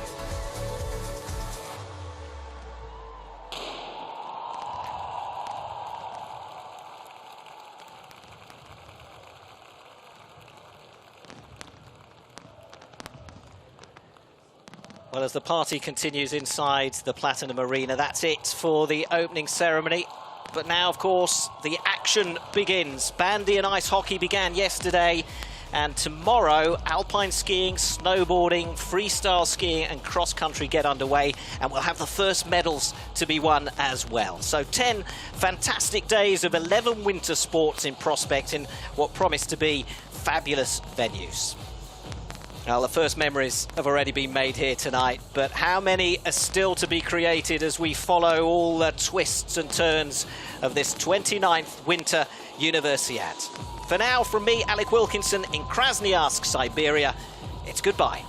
Well, as the party continues inside the Platinnum Arena, that's it for the opening ceremony. But now, of course, the action begins. Bandy and ice hockey began yesterday, and tomorrow, alpine skiing, snowboarding, freestyle skiing and cross-country get underway, and we'll have the first medals to be won as well. So 10 fantastic days of 11 winter sports in prospect in what promise to be fabulous venues. Well, the first memories have already been made here tonight, but how many are still to be created as we follow all the twists and turns of this 29th Winter Universiade? For now, from me, Alec Wilkinson in Krasnoyarsk, Siberia, it's goodbye.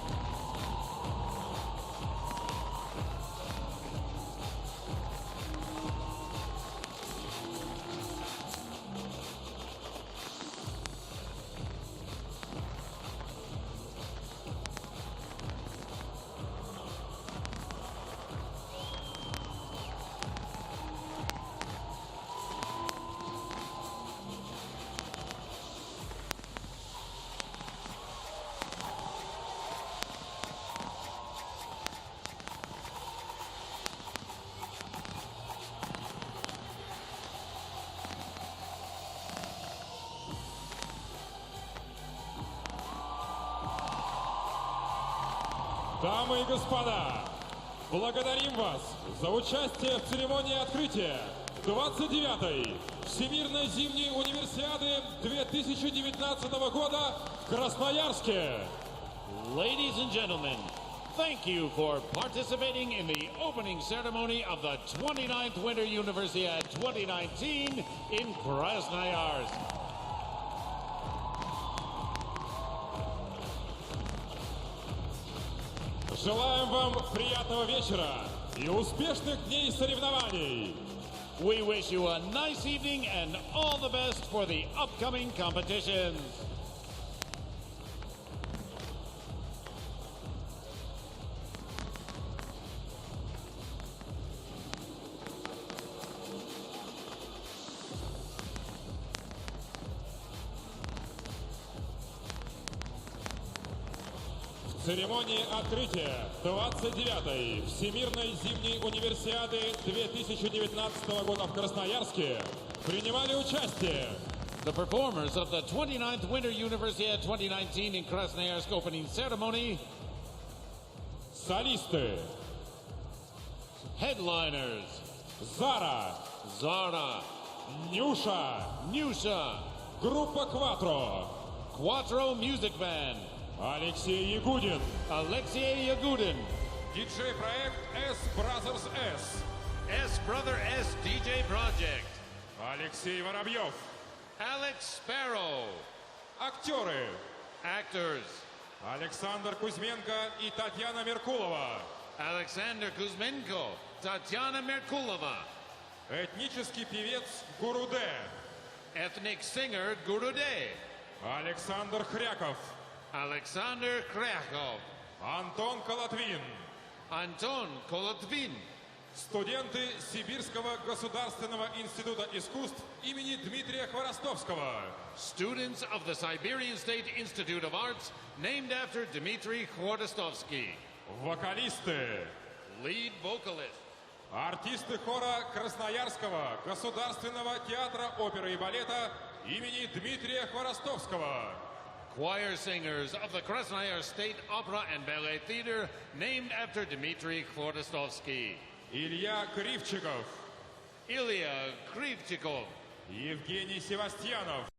Дамы и господа, благодарим вас за участие в церемонии открытия 29-й Всемирной Зимней универсиады 2019 года в Красноярске. Ladies and gentlemen, thank you for participating in the opening ceremony of the 29th Winter Universiade 2019 in Krasnoyarsk. Желаем вам приятного вечера и успешных дней соревнований. We wish you a nice evening and all the best for the upcoming competitions. В церемонии открытия 29-й Всемирной Зимней универсиады 2019 года в Красноярске принимали участие The performers of the 29th Winter Universiade 2019 in Krasnoyarsk opening ceremony, солисты headliners, Зара, Нюша, группа Quattro, Quattro Music Band, Алексей Ягудин, Alexei Yagudin, диджей-проект S Brothers S, S Brother S DJ Project, Алексей Воробьев, Alex Sparrow, актеры actors, Александр Кузьменко и Татьяна Меркулова, Alexander Kuzmenko, Tatiana Merkulova, этнический певец Гуруде, ethnic singer Gurude, Александр Хряков, Alexander Kryakov, Антон Колотвин, Anton Kolotvin, студенты Сибирского государственного института искусств имени Дмитрия Хворостовского, students of the Siberian State Institute of Arts, named after Dmitry Khvorostovsky, вокалисты, lead vocalist, артисты хора Красноярского государственного театра оперы и балета имени Дмитрия Хворостовского, choir singers of the Krasnoyarsk State Opera and Ballet Theater, named after Dmitry Khvorostovsky, Илья Кривчиков, Ilya Krivchikov, Евгений Севастьянов,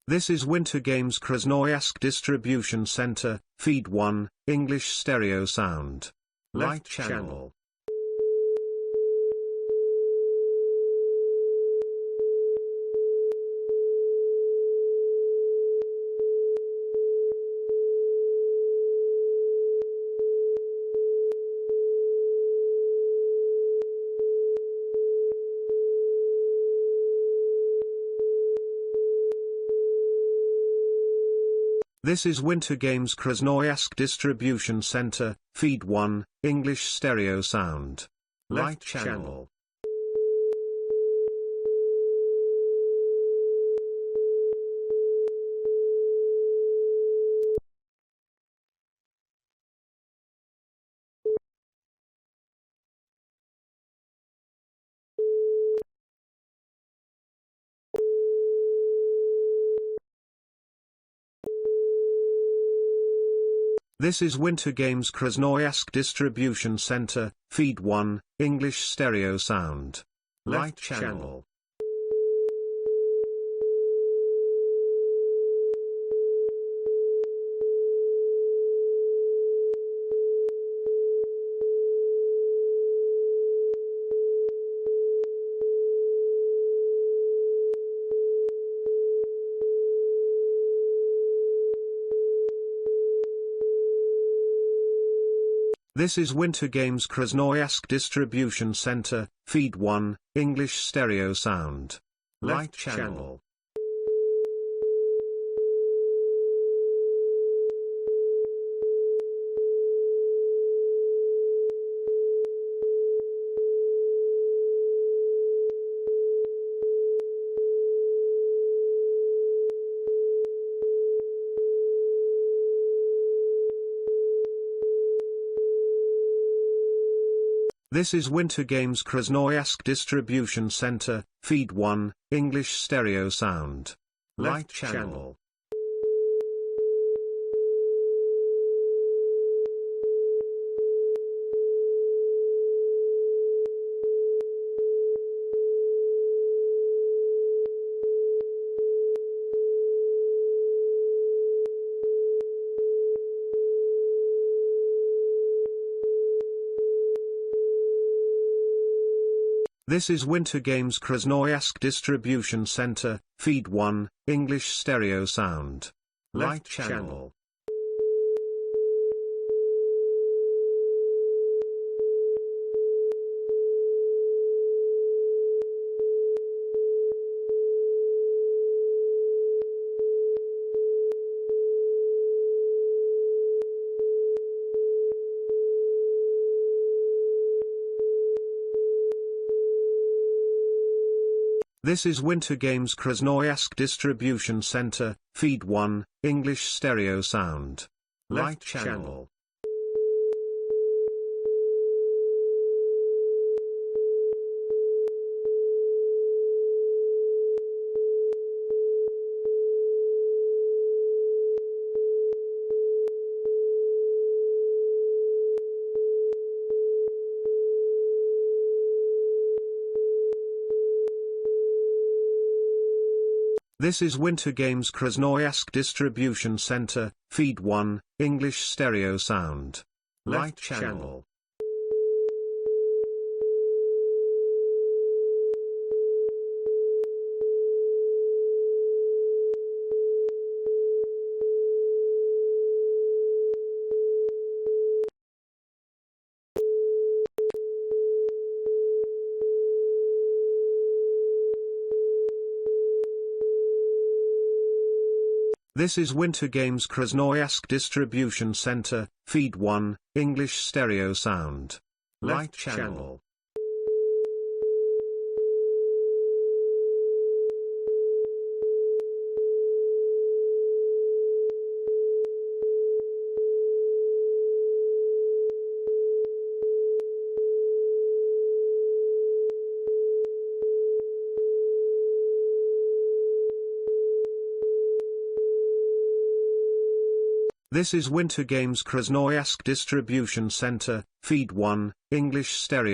This is Winter Games Krasnoyarsk Distribution Center, Feed 1, English Stereo Sound. Left channel. This is Winter Games Krasnoyarsk Distribution Center, Feed 1, English Stereo Sound. Left channel. This is Winter Games Krasnoyarsk Distribution Center, Feed 1, English Stereo Sound. Left channel. This is Winter Games Krasnoyarsk Distribution Center, Feed 1, English Stereo Sound. Left channel. This is Winter Games Krasnoyarsk Distribution Center, Feed 1, English Stereo Sound. Left channel. This is Winter Games Krasnoyarsk Distribution Center, Feed 1, English Stereo Sound. Left channel. This is Winter Games Krasnoyarsk Distribution Center, Feed 1, English Stereo Sound. Left channel. This is Winter Games Krasnoyarsk Distribution Center, Feed 1, English Stereo Sound. Left channel. This is Winter Games Krasnoyarsk Distribution Center, Feed 1, English Stereo Sound. Left channel. This is Winter Games Krasnoyarsk Distribution Center, Feed 1, English Stereo.